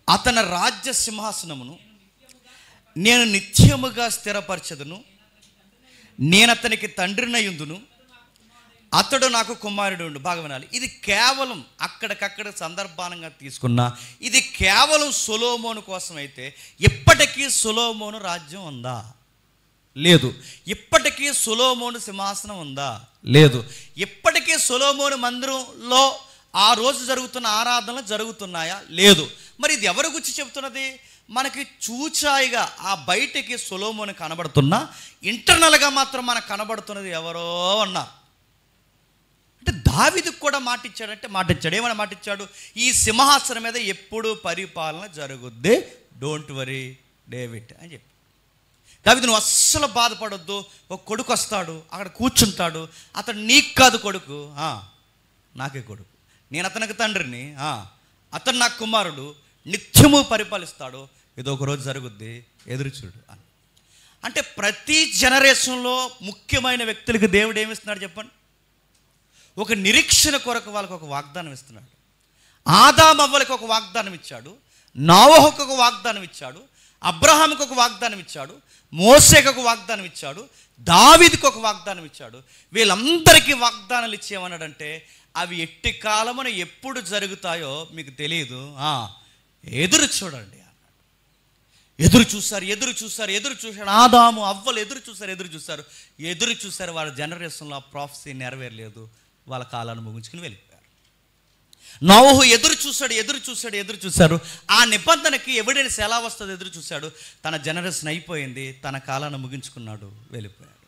Speaker 1: అతని రాజ్య సింహాసనమును నేను నిత్యముగా స్థిరపరచదును, నేను అతనికి తండ్రినయుందును, అతడు నాకు కుమారుడు ఉండు. బాగా వినాలి, ఇది కేవలం అక్కడికక్కడ సందర్భానంగా తీసుకున్న, ఇది కేవలం సొలొమోను కోసం అయితే ఇప్పటికీ సొలొమోను రాజ్యం ఉందా? లేదు. ఇప్పటికీ సొలొమోను సింహాసనం ఉందా? లేదు. ఇప్పటికీ సొలొమోను మందిరంలో ఆ రోజు జరుగుతున్న ఆరాధనలు జరుగుతున్నాయా? లేదు. మరి ఇది ఎవరి గురించి చెప్తున్నది? మనకి చూచాయిగా ఆ బయటికి సొలొమోను కనబడుతున్నా ఇంటర్నల్గా మాత్రం మనకు కనబడుతున్నది ఎవరో ఉన్నారు. అంటే దావీదుకు కూడా మాటిచ్చాడంటే మాటిచ్చాడు. ఏమైనా మాటిచ్చాడు? ఈ సింహాసనం మీద ఎప్పుడు పరిపాలన జరుగుద్ది, డోంట్ వరీ డేవిడ్ అని చెప్పి. దావీదు నువ్వు అస్సలు బాధపడొద్దు, ఒక కొడుకు వస్తాడు, అక్కడ కూర్చుంటాడు, అతడు నీకు కాదు కొడుకు, నాకే కొడుకు, నేను అతనికి తండ్రిని, అతను నాకు కుమారుడు, నిత్యము పరిపాలిస్తాడు, ఏదో ఒక రోజు జరుగుద్ది, ఎదురు చూడు అని. అంటే ప్రతి జనరేషన్లో ముఖ్యమైన వ్యక్తులకి దేవుడు ఏమిస్తున్నాడు చెప్పండి? ఒక నిరీక్షణ కొరకు వాళ్ళకి ఒక వాగ్దానం ఇస్తున్నాడు. ఆదామవ్వలకు ఒక వాగ్దానం ఇచ్చాడు, నోవహుకు ఒక వాగ్దానం ఇచ్చాడు, అబ్రహాముకు ఒక వాగ్దానం ఇచ్చాడు, మోసేకు ఒక వాగ్దానం ఇచ్చాడు, దావీదుకు ఒక వాగ్దానం ఇచ్చాడు. వీళ్ళందరికీ వాగ్దానాలు ఇచ్చేమన్నాడంటే అవి ఎట్టి కాలమున ఎప్పుడు జరుగుతాయో మీకు తెలియదు, ఎదురు చూడండి అన్నాడు. ఎదురు చూశారు. ఆదాము అవ్వలు ఎదురు చూశారు. వాళ్ళ జనరేషన్లో ఆ ప్రాఫెసీ నెరవేరలేదు, వాళ్ళ కాలాన్ని ముగించుకుని వెళ్ళిపోయారు. నోవహు ఎదురు చూశారు. ఆ నిబంధనకి ఎవిడెన్స్ ఎలా వస్తుందో ఎదురు చూశాడు. తన జనరేషన్ అయిపోయింది, తన కాలాన్ని ముగించుకున్నాడు, వెళ్ళిపోయాడు.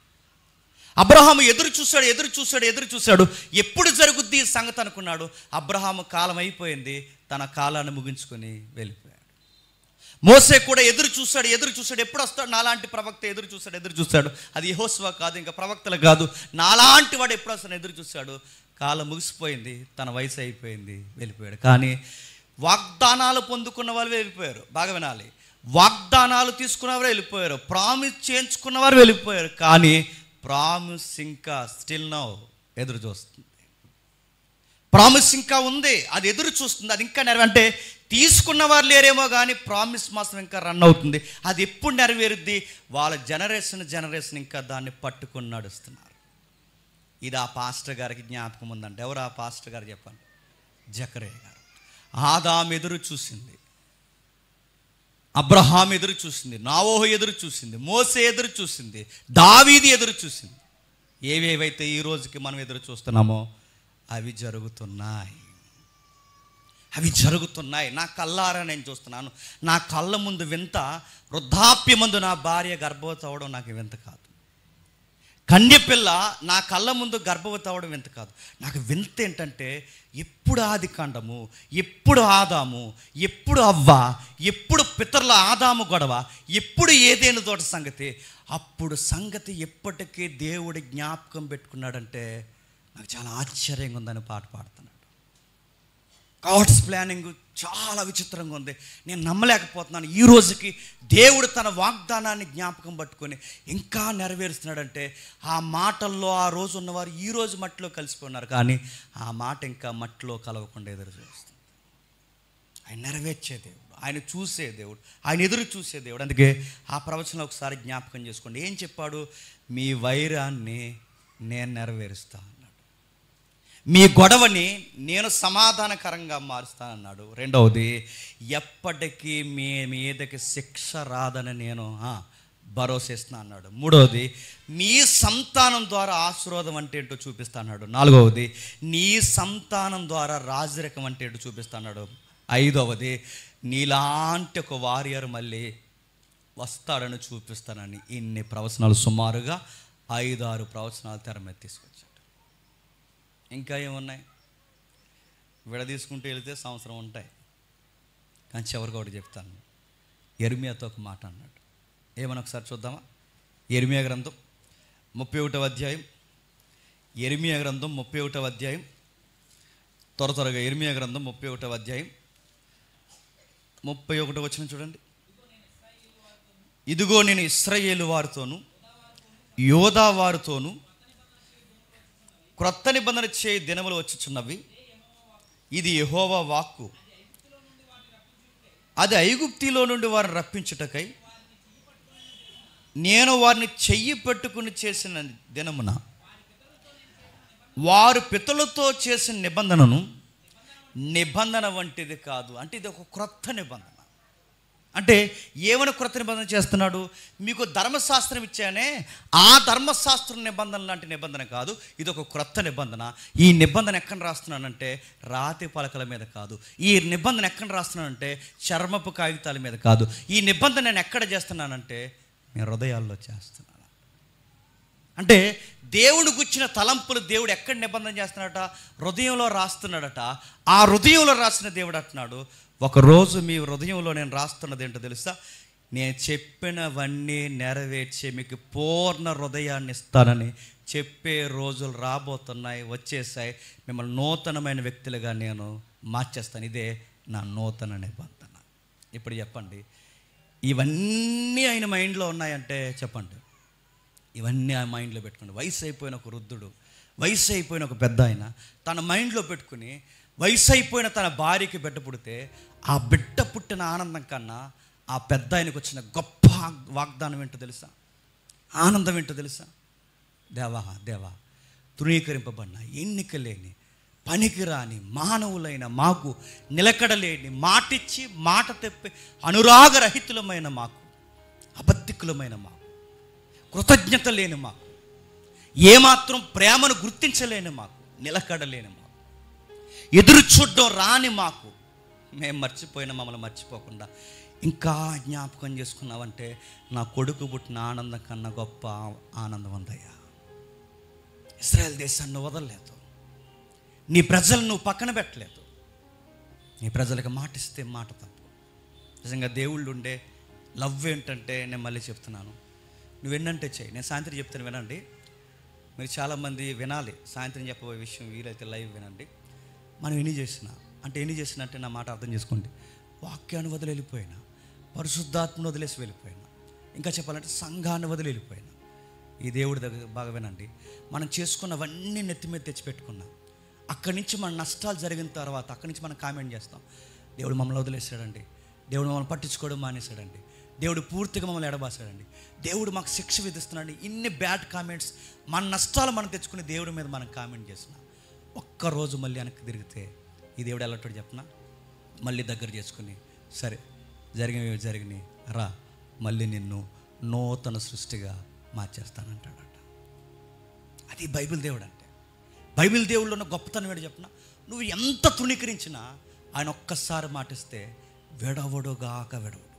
Speaker 1: అబ్రహాము ఎదురు చూశాడు. ఎప్పుడు జరుగుద్ది ఈ సంగతి అనుకున్నాడు. అబ్రహాము కాలం అయిపోయింది, తన కాలాన్ని ముగించుకొని వెళ్ళిపోయాడు. మోసే కూడా ఎదురు చూశాడు. ఎప్పుడు వస్తాడు నాలాంటి ప్రవక్త? ఎదురు చూశాడు. అది యెహోషువ కాదు, ఇంకా ప్రవక్తలు కాదు, నాలాంటి వాడు ఎప్పుడు వస్తాడు? ఎదురు చూశాడు. కాలం ముగిసిపోయింది, తన వయసు అయిపోయింది, వెళ్ళిపోయాడు. కానీ వాగ్దానాలు పొందుకున్న వాళ్ళు వెళ్ళిపోయారు. బాగా వినాలి, వాగ్దానాలు తీసుకున్నవారు వెళ్ళిపోయారు, ప్రామిస్ చేయించుకున్నవారు వెళ్ళిపోయారు. కానీ ప్రామిస్ ఇంకా స్టిల్ నౌ ఎదురు చూస్తుంది. ప్రామిస్ ఇంకా ఉంది, అది ఎదురు చూస్తుంది, అది ఇంకా అంటే తీసుకున్నవారు లేరేమో కానీ ప్రామిస్ మాత్రం ఇంకా రన్ అవుతుంది. అది ఎప్పుడు నెరవేరుద్ది? వాళ్ళ జనరేషన్ ఇంకా దాన్ని పట్టుకొని నడుస్తున్నారు. ఇది ఆ పాస్టర్ గారికి జ్ఞాపకం ఉందంటే. ఎవరు ఆ పాస్టర్ గారు చెప్పండి? జకరియా గారు. ఆదాము ఎదురు చూసింది, అబ్రహాం ఎదురు చూసింది, నోవహు ఎదురు చూసింది, మోసే ఎదురు చూసింది, దావీదు ఎదురు చూసింది. ఏవేవైతే ఈ రోజుకి మనం ఎదురు చూస్తున్నామో అవి జరుగుతున్నాయి. నా కళ్ళారా నేను చూస్తున్నాను. నా కళ్ళ ముందు వింత, వృద్ధాప్యమందు నా భార్య గర్భవతి అవ్వడం నాకు వింత కాదు. కన్యపిల్ల నా కళ్ళ ముందు గర్భవతి అవ్వడం వింత కాదు. నాకు వింత ఏంటంటే ఎప్పుడు ఆది కాండము, ఎప్పుడు ఆదాము, ఎప్పుడు అవ్వ, ఎప్పుడు పితరుల ఆదాము గొడవ, ఎప్పుడు ఏదేను తోట సంగతి, అప్పుడు సంగతి ఎప్పటికీ దేవుడి జ్ఞాపకం పెట్టుకున్నాడంటే నాకు చాలా ఆశ్చర్యంగా ఉందని పాట పాడుతున్నాడు. గాడ్స్ ప్లానింగ్ చాలా విచిత్రంగా ఉంది. నేను నమ్మలేకపోతున్నాను. ఈ రోజుకి దేవుడు తన వాగ్దానాన్ని జ్ఞాపకం పట్టుకొని ఇంకా నెరవేరుస్తున్నాడంటే ఆ మాటల్లో ఆ రోజు ఉన్నవారు ఈ రోజు మట్టిలో కలిసిపోయినారు, కానీ ఆ మాట ఇంకా మట్టిలో కలవకుండా ఎదురు చూస్తుంది. ఆయన నెరవేర్చే దేవుడు, ఆయన చూసే దేవుడు, ఆయన ఎదురు చూసే దేవుడు. అందుకే ఆ ప్రవచనం ఒకసారి జ్ఞాపకం చేసుకోండి. ఏం చెప్పాడు? మీ వైరాన్ని నేను నెరవేరుస్తాను, మీ గొడవని నేను సమాధానకరంగా మారుస్తానన్నాడు. రెండవది, ఎప్పటికీ మీ మీదకి శిక్ష రాదని నేను భరోసేస్తున్నా అన్నాడు. మూడవది, మీ సంతానం ద్వారా ఆశీర్వాదం అంటే ఏంటో చూపిస్తా అన్నాడు. నాలుగవది, నీ సంతానం ద్వారా రాజరికం అంటే ఏంటో చూపిస్తా అన్నాడు. ఐదవది, నీలాంటి ఒక వారియర్ మళ్ళీ వస్తాడని చూపిస్తానని. ఇన్ని ప్రవచనాలు, సుమారుగా 5-6 ప్రవచనాలు తెర మీద తీసుకొచ్చాడు. ఇంకా ఏమున్నాయి? విడదీసుకుంటూ వెళితే సంవత్సరం ఉంటాయి. కానీ చివరికి ఒకటి చెప్తాను. యెర్మీయాతో ఒక మాట అన్నాడు. ఏమని ఒకసారి చూద్దామా? యెర్మీయా గ్రంథం 31వ అధ్యాయం. యెర్మీయా గ్రంథం 31వ అధ్యాయం. త్వరగా యెర్మీయా గ్రంథం 31వ అధ్యాయం 31వ వచనం చూడండి. ఇదిగో నేను ఇశ్రాయేలు వారితోను యోధా వారితోను క్రొత్త నిబంధన చేయి దినములు వచ్చుచున్నవి, ఇది యెహోవా వాక్కు. అది ఐగుప్తిలో నుండి వారిని రప్పించుటకై నేను వారిని చెయ్యి పెట్టుకుని చేసిన దినమున వారు పితరులతో చేసిన నిబంధన వంటిది కాదు. అంటే ఇది ఒక క్రొత్త నిబంధన. అంటే ఏమైనా క్రొత్త నిబంధన చేస్తున్నాడు? మీకు ధర్మశాస్త్రం ఇచ్చానే, ఆ ధర్మశాస్త్రం నిబంధన లాంటి నిబంధన కాదు, ఇది ఒక క్రొత్త నిబంధన. ఈ నిబంధన ఎక్కడ రాస్తున్నానంటే రాతి పలకల మీద కాదు. ఈ నిబంధన ఎక్కడ రాస్తున్నానంటే చర్మపు కాగితాల మీద కాదు. ఈ నిబంధన నేను ఎక్కడ చేస్తున్నానంటే మీ హృదయాల్లో చేస్తున్నాను. అంటే దేవుడు గుచ్చిన తలంపులు దేవుడు ఎక్కడ నిబంధన చేస్తున్నాడట? హృదయంలో రాస్తున్నాడట. ఆ హృదయంలో రాసిన దేవుడు అంటున్నాడు, ఒకరోజు మీ హృదయంలో నేను రాస్తున్నది ఏంటో తెలుసా? నేను చెప్పినవన్నీ నెరవేర్చే మీకు పూర్ణ హృదయాన్ని ఇస్తానని చెప్పే రోజులు రాబోతున్నాయి, వచ్చేసాయి. మిమ్మల్ని నూతనమైన వ్యక్తులుగా నేను మార్చేస్తాను. ఇదే నా నూతన నిబంధన. ఇప్పుడు చెప్పండి, ఇవన్నీ ఆయన మైండ్లో ఉన్నాయంటే చెప్పండి, ఇవన్నీ ఆ మైండ్లో పెట్టుకోండి. వయసు అయిపోయిన ఒక వృద్ధుడు, వయసు అయిపోయిన ఒక పెద్ద ఆయన తన మైండ్లో పెట్టుకుని, వయసు అయిపోయిన తన భార్యకి బిడ్డ పుడితే ఆ బిడ్డ పుట్టిన ఆనందం కన్నా ఆ పెద్ద ఆయనకు వచ్చిన గొప్ప వాగ్దానం ఏంటో తెలుసా? ఆనందం ఏంటో తెలుసా? దేవా తృణీకరింపబడిన, ఎన్నిక లేని, పనికిరాని మానవులైన మాకు, నిలకడలేని, మాటిచ్చి మాట తెప్పి అనురాగరహితులమైన మాకు, అబద్ధికులమైన మాకు, కృతజ్ఞత లేని మాకు, ఏమాత్రం ప్రేమను గుర్తించలేని మాకు, నిలకడలేని మాకు, ఎదురు చూడడం రాని మాకు, మేము మర్చిపోయిన మమ్మల్ని మర్చిపోకుండా ఇంకా జ్ఞాపకం చేసుకున్నావంటే నా కొడుకు పుట్టిన ఆనందం కన్నా గొప్ప ఆనందం ఉందయ్యా. ఇశ్రాయేల్ దేశాన్ని వదలలేదు, నీ ప్రజలను నువ్వు పక్కన పెట్టలేదు. నీ ప్రజలకు మాటిస్తే మాట తప్పు. నిజంగా దేవుళ్ళు ఉండే లవ్ ఏంటంటే, నేను మళ్ళీ చెప్తున్నాను, నువ్వు ఎన్నంటే చేయి. నేను సాయంత్రం చెప్తాను, వినండి. మీరు చాలామంది వినాలి. సాయంత్రం చెప్పబోయే విషయం వీలైతే లైవ్ వినండి. మనం ఎన్ని చేసినా అంటే నా మాట అర్థం చేసుకోండి, వాక్యాన్ని వదిలి వెళ్ళిపోయినా, పరిశుద్ధాత్మను వదిలేసి వెళ్ళిపోయినా, ఇంకా చెప్పాలంటే సంఘాన్ని వదిలి వెళ్ళిపోయినా, ఈ దేవుడి దగ్గర బాగా వినండి, మనం చేసుకున్నవన్నీ నెత్తి మీద తెచ్చిపెట్టుకున్నాం. అక్కడి నుంచి మన నష్టాలు జరిగిన తర్వాత అక్కడి నుంచి మనం కామెంట్ చేస్తాం, దేవుడు మమ్మల్ని వదిలేసాడండి, దేవుడు మమ్మల్ని పట్టించుకోవడం మానేశాడండి, దేవుడు పూర్తిగా మమ్మల్ని ఎడబాసాడండి, దేవుడు మాకు శిక్ష విధిస్తున్నాడు. ఇన్ని బ్యాడ్ కామెంట్స్, మన నష్టాలు మనం తెచ్చుకుని దేవుడి మీద మనం కామెంట్ చేసినా, ఒక్కరోజు మళ్ళీ వెనక్కి తిరిగితే ఈ దేవుడు ఎలాంటి చెప్పినా మళ్ళీ దగ్గర చేసుకుని, సరే జరిగినాయి రా, మళ్ళీ నిన్ను నూతన సృష్టిగా మార్చేస్తానంటాడట. అది బైబిల్ దేవుడు అంటే. బైబిల్ దేవుళ్ళు ఉన్న గొప్పతనం ఏంటో చెప్పిన, నువ్వు ఎంత తృణీకరించినా ఆయన ఒక్కసారి మాటిస్తే విడవడుగాక విడవడు.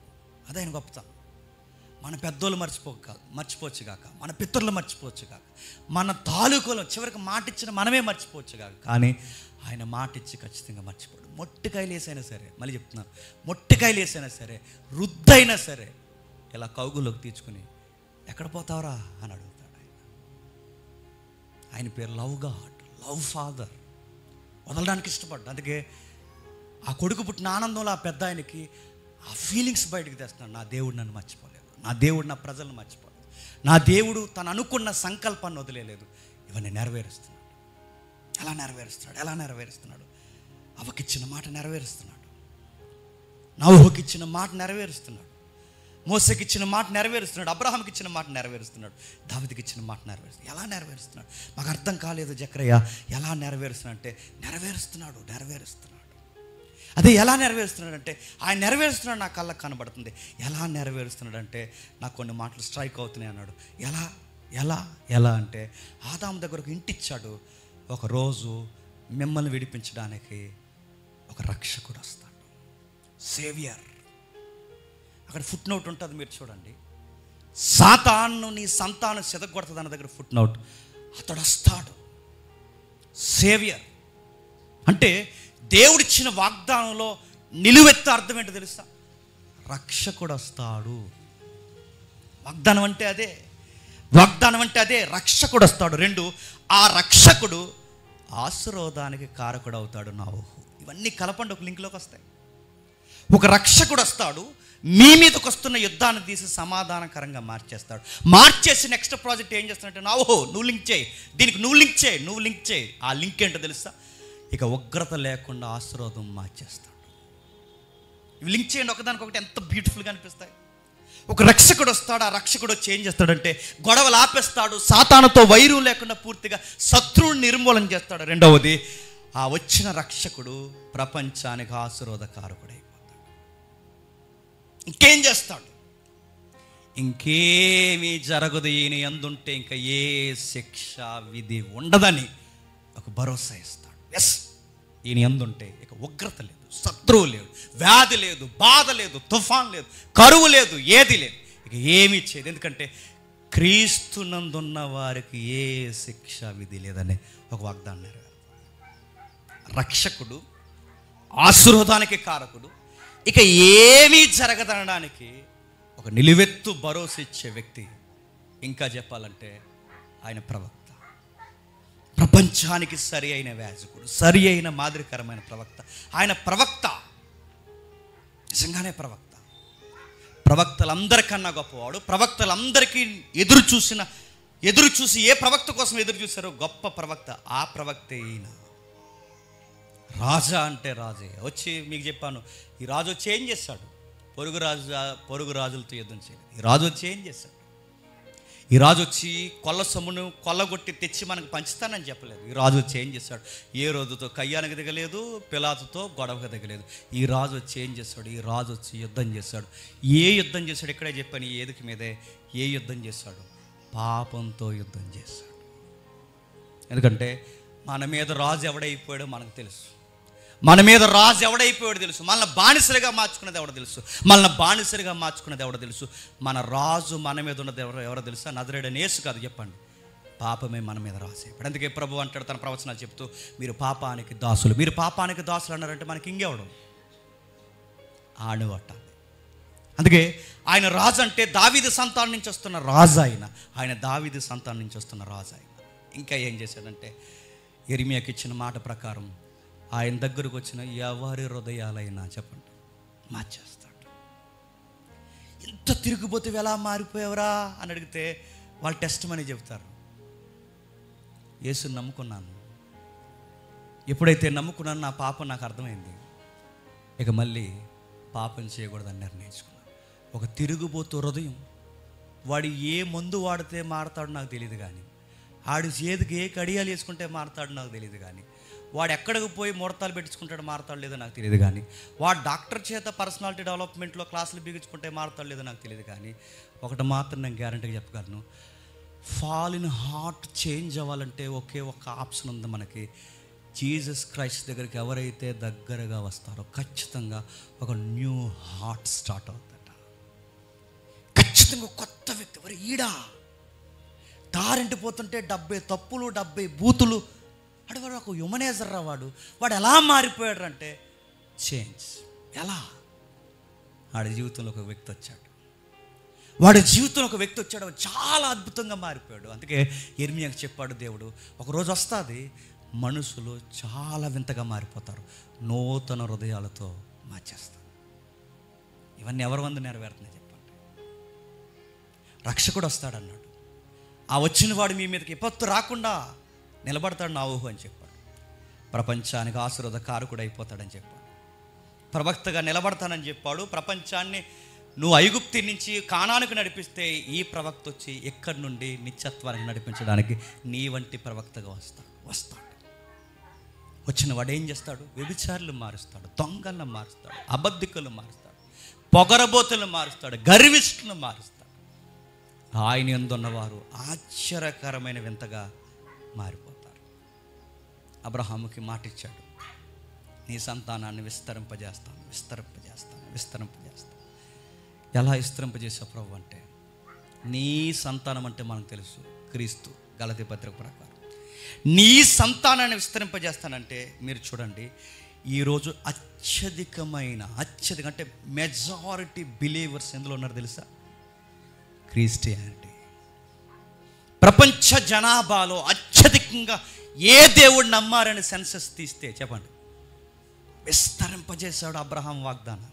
Speaker 1: అదే ఆయన గొప్పతనం. మన పెద్దోళ్ళు మర్చిపోవచ్చు కాక, మన పితరులు మర్చిపోవచ్చు కాక, మన తాలూకులో చివరికి మాటిచ్చిన మనమే మర్చిపోవచ్చు కాక, కానీ ఆయన మాటిచ్చి ఖచ్చితంగా మర్చిపోడు. మొట్టికాయలు వేసైనా సరే, మళ్ళీ చెప్తున్నాను, మొట్టికాయలు వేసైనా సరే, రుద్దైనా సరే, ఇలా కౌగులోకి తీర్చుకుని ఎక్కడ పోతావరా అని అడుగుతాడు ఆయన. ఆయన పేరు లవ్ గాడ్, లవ్ ఫాదర్. వదలడానికి ఇష్టపడ్డా. అందుకే ఆ కొడుకు పుట్టిన ఆనందంలో ఆ పెద్ద ఆయనకి ఆ ఫీలింగ్స్ బయటకు తెస్తున్నాడు. నా దేవుడు నన్ను మర్చిపోలేదు, నా దేవుడు నా ప్రజలను మర్చిపోలేదు, నా దేవుడు తను అనుకున్న సంకల్పాన్ని వదిలేలేదు. ఇవన్నీ నెరవేరుస్తున్నాడు. ఎలా నెరవేరుస్తున్నాడు? అవకిచ్చిన మాట నెరవేరుస్తున్నాడు, నోహుకి ఇచ్చిన మాట నెరవేరుస్తున్నాడు, మోసేకి ఇచ్చిన మాట నెరవేరుస్తున్నాడు, అబ్రహాంకి ఇచ్చిన మాట నెరవేరుస్తున్నాడు, దావీదుకి ఇచ్చిన మాట నెరవేరుస్తున్నాడు. ఎలా నెరవేరుస్తున్నాడు? మాకు అర్థం కాలేదు జకరయ్య, ఎలా నెరవేరుస్తున్నాడు అంటే నెరవేరుస్తున్నాడు. అదే ఎలా నెరవేరుస్తున్నాడంటే ఆయన నెరవేరుస్తున్నాడు, నా కళ్ళకు కనబడుతుంది. ఎలా నెరవేరుస్తున్నాడంటే నాకు కొన్ని మాటలు స్ట్రైక్ అవుతున్నాయి అన్నాడు. ఎలా అంటే ఆదాము దగ్గర ఒక ఇంటి ఇచ్చాడు. ఒకరోజు మిమ్మల్ని విడిపించడానికి ఒక రక్షకుడు వస్తాడు, సేవియర్. అక్కడ ఫుట్ నోట్ ఉంటుంది, మీరు చూడండి. సాతాను నీ సంతానం చెదగొడుతుంది అన్న దగ్గర ఫుట్ నోట్. అతడు వస్తాడు, సేవియర్. అంటే దేవుడిచ్చిన వాగ్దానంలో నిలువెత్త అర్థం ఏంటో తెలుసా? రక్షకుడు వస్తాడు. వాగ్దానం అంటే అదే, రక్షకుడు వస్తాడు. 2, ఆ రక్షకుడు ఆశీర్వాదానికి కారకుడు అవుతాడు. నోహు. ఇవన్నీ కలపండి, ఒక లింక్లోకి వస్తాయి. ఒక రక్షకుడు వస్తాడు, మీ మీదకి వస్తున్న యుద్ధాన్ని తీసి సమాధానకరంగా మార్చేసి నెక్స్ట్ ప్రాజెక్ట్ ఏం చేస్తానంటే, నోహు నువ్వు లింక్ చేయి, దీనికి నువ్వు లింక్ చేయి. ఆ లింక్ ఏంటో తెలుసా? ఇక ఉగ్రత లేకుండా ఆశీర్వాదం మార్చేస్తాడు. ఇవి లింక్ చేయండి ఒకదానికొకటి, ఎంత బ్యూటిఫుల్గా అనిపిస్తాయి. ఒక రక్షకుడు వస్తాడు, ఆ రక్షకుడు వచ్చి ఏం చేస్తాడంటే గొడవలు ఆపేస్తాడు, సాతానుతో వైరం లేకుండా పూర్తిగా శత్రువుని నిర్మూలన చేస్తాడు. 2వది, ఆ వచ్చిన రక్షకుడు ప్రపంచానికి ఆశీర్వాదకారకుడు అయిపోతాడు. ఇంకేం చేస్తాడు? ఇంకేమీ జరగదు, ఈయన యందుంటే ఇంకా ఏ శిక్ష విధి ఉండదని ఒక భరోసా ఇస్తాడు. ఎస్, ఈయన యందుంటే ఇక ఉగ్రత లేదు, శత్రువు లేదు, వ్యాధి లేదు, బాధ లేదు, తుఫాన్ లేదు, కరువు లేదు, ఏది లేదు, ఇక ఏమీ చేయదు. ఎందుకంటే క్రీస్తునందున్న వారికి ఏ శిక్ష విధి లేదనే ఒక వాగ్దానం నెరవేరు. రక్షకుడు, ఆశీర్వాదానికి కారకుడు, ఇక ఏమీ జరగదనడానికి ఒక నిలువెత్తు భరోసా ఇచ్చే వ్యక్తి, ఇంకా చెప్పాలంటే ఆయన ప్రవక్త. ప్రపంచానికి సరి అయిన యాజకుడు, సరి అయిన మాదిరికరమైన ప్రవక్త. ఆయన ప్రవక్త, నిజంగానే ప్రవక్త. ప్రవక్తలందరికన్నా గొప్పవాడు. ప్రవక్తలందరికీ ఎదురు చూసి ఏ ప్రవక్త కోసం ఎదురు చూశారో గొప్ప ప్రవక్త, ఆ ప్రవక్తే ఈయన. రాజా అంటే రాజే. వచ్చి మీకు చెప్పాను, ఈ రాజు వచ్చి ఏం చేస్తాడు? పొరుగు రాజులతో యుద్ధం చేయలేదు. ఈ రాజు వచ్చి ఏం చేస్తాడు? ఈ రాజు వచ్చి కొల్ల సొమ్మును కొల్లగొట్టి తెచ్చి మనకు పంచుతానని చెప్పలేదు. ఈ రాజు వచ్చి ఏం చేస్తాడు? ఏ రోజుతో కయ్యానికి దిగలేదు, పిలాతుతో గొడవకు దిగలేదు. ఈ రాజు వచ్చి ఏం చేస్తాడు? ఈ రాజు వచ్చి యుద్ధం చేస్తాడు. ఏ యుద్ధం చేస్తాడు? ఇక్కడే చెప్పాను, ఈ ఏదికి మీదే ఏ యుద్ధం చేస్తాడు? పాపంతో యుద్ధం చేస్తాడు. ఎందుకంటే మన మీద రాజు ఎవడైపోయాడో మనకు తెలుసు. మన మీద రాజు ఎవడైపోయాడో తెలుసు. మనల్ని బానిసలుగా మార్చుకున్నది ఎవడో తెలుసు. మనల్ని బానిసలుగా మార్చుకున్నది ఎవడో తెలుసు. మన రాజు మన మీద ఉన్నది ఎవరో తెలుసా? నజరేయుడైన యేసు కాదు, చెప్పండి, పాపమే మన మీద రాజు. ఇప్పుడు అందుకే ప్రభు అంటాడు తన ప్రవచనాలు చెప్తూ, మీరు పాపానికి దాసులు. మీరు పాపానికి దాసులు అన్నారంటే మనకి ఇంకెవడు? ఆణువట్టాలి. అందుకే ఆయన రాజు అంటే దావీదు సంతానం నుంచి వస్తున్న రాజు. ఆయన దావీదు సంతానం నుంచి వస్తున్న రాజు. ఇంకా ఏం చేశాడంటే, యెరెమీయాకి ఇచ్చిన మాట ప్రకారం ఆయన దగ్గరకు వచ్చిన ఎవరి హృదయాలైనా చెప్పండి మార్చేస్తాడు. ఇంత తిరిగిపోతే ఎలా మారిపోయావరా అని అడిగితే వాళ్ళు టెస్ట్ మని చెప్తారు. యేసుని నమ్ముకున్నాను, ఎప్పుడైతే నమ్ముకున్నాను నా పాపం నాకు అర్థమైంది, ఇక మళ్ళీ పాపం చేయకూడదని నిర్ణయించుకున్నాను. ఒక తిరుగుబోతు హృదయం, వాడు ఏ మందు వాడితే మారతాడో నాకు తెలియదు, కానీ ఆడి చేతికి ఏ కడియాలు వేసుకుంటే మారతాడో నాకు తెలియదు, కానీ వాడు ఎక్కడికి పోయి ముడతాలు పెట్టించుకుంటాడు మారతాడు లేదో నాకు తెలియదు, కానీ వాడు డాక్టర్ చేత పర్సనాలిటీ డెవలప్మెంట్లో క్లాసులు బిగించుకుంటే మారతాడు లేదో నాకు తెలియదు, కానీ ఒకటి మాత్రం నేను గ్యారంటీగా చెప్పగలను, ఫాల్ ఇన్ హార్ట్ చేంజ్ అవ్వాలంటే ఒకే ఒక ఆప్షన్ ఉంది మనకి. జీసస్ క్రైస్ట్ దగ్గరికి ఎవరైతే దగ్గరగా వస్తారో ఖచ్చితంగా ఒక న్యూ హార్ట్ స్టార్ట్ అవుతుందట. ఖచ్చితంగా కొత్త వ్యక్తి. మరి ఈడా దారింటి పోతుంటే 70 తప్పులు 70 బూతులు, వాడు ఒక హ్యూమనైజర్ రా. వాడు ఎలా మారిపోయాడు అంటే చేంజ్. ఎలా? వాడి జీవితంలో ఒక వ్యక్తి వచ్చాడు, చాలా అద్భుతంగా మారిపోయాడు. అందుకే యెరెమీయాకు చెప్పాడు దేవుడు, ఒకరోజు వస్తుంది మనుషులు చాలా వింతగా మారిపోతారు, నూతన హృదయాలతో మార్చేస్తారు. ఇవన్నీ ఎవరి వంద నెరవేరుతున్నాయి చెప్పండి? రక్షకుడు వస్తాడన్నాడు. ఆ వచ్చిన వాడు మీ మీదకి విపత్తు రాకుండా నిలబడతాడు నా ఊహు అని చెప్పాడు. ప్రపంచానికి ఆశీర్వాద కారకుడు అయిపోతాడని చెప్పాడు. ప్రవక్తగా నిలబడతానని చెప్పాడు. ప్రపంచాన్ని నువ్వు ఐగుప్తి నుంచి కానానికి నడిపిస్తే ఈ ప్రవక్త వచ్చి ఎక్కడి నుండి నిత్యత్వానికి నడిపించడానికి నీ వంటి ప్రవక్తగా వస్తాడు. వచ్చిన వాడు ఏం చేస్తాడు? వ్యభిచారులు మారుస్తాడు, దొంగలను మారుస్తాడు, అబద్ధికులు మారుస్తాడు, పొగరబోతులు మారుస్తాడు, గర్విష్ఠులను మారుస్తాడు. ఆయన యందున్నవారు ఆశ్చర్యకరమైన వింతగా మారిపోతారు. అబ్రహాముకి మాట ఇచ్చాడు, నీ సంతానాన్ని విస్తరింపజేస్తాను. ఎలా విస్తరింపజేసావు ప్రభు అంటే, నీ సంతానం అంటే మనకు తెలుసు క్రీస్తు. గలతీ పత్రిక ప్రకారం నీ సంతానాన్ని విస్తరింపజేస్తానంటే మీరు చూడండి, ఈరోజు అత్యధిక అంటే మెజారిటీ బిలీవర్స్ ఎందులో ఉన్నారు తెలుసా? క్రిస్టియానిటీ. ప్రపంచ జనాభాలో అత్యధికంగా ఏ దేవుడు నమ్మారని సెన్సస్ తీస్తే చెప్పండి, విస్తరింపజేశాడు అబ్రహాం వాగ్దానాన్ని.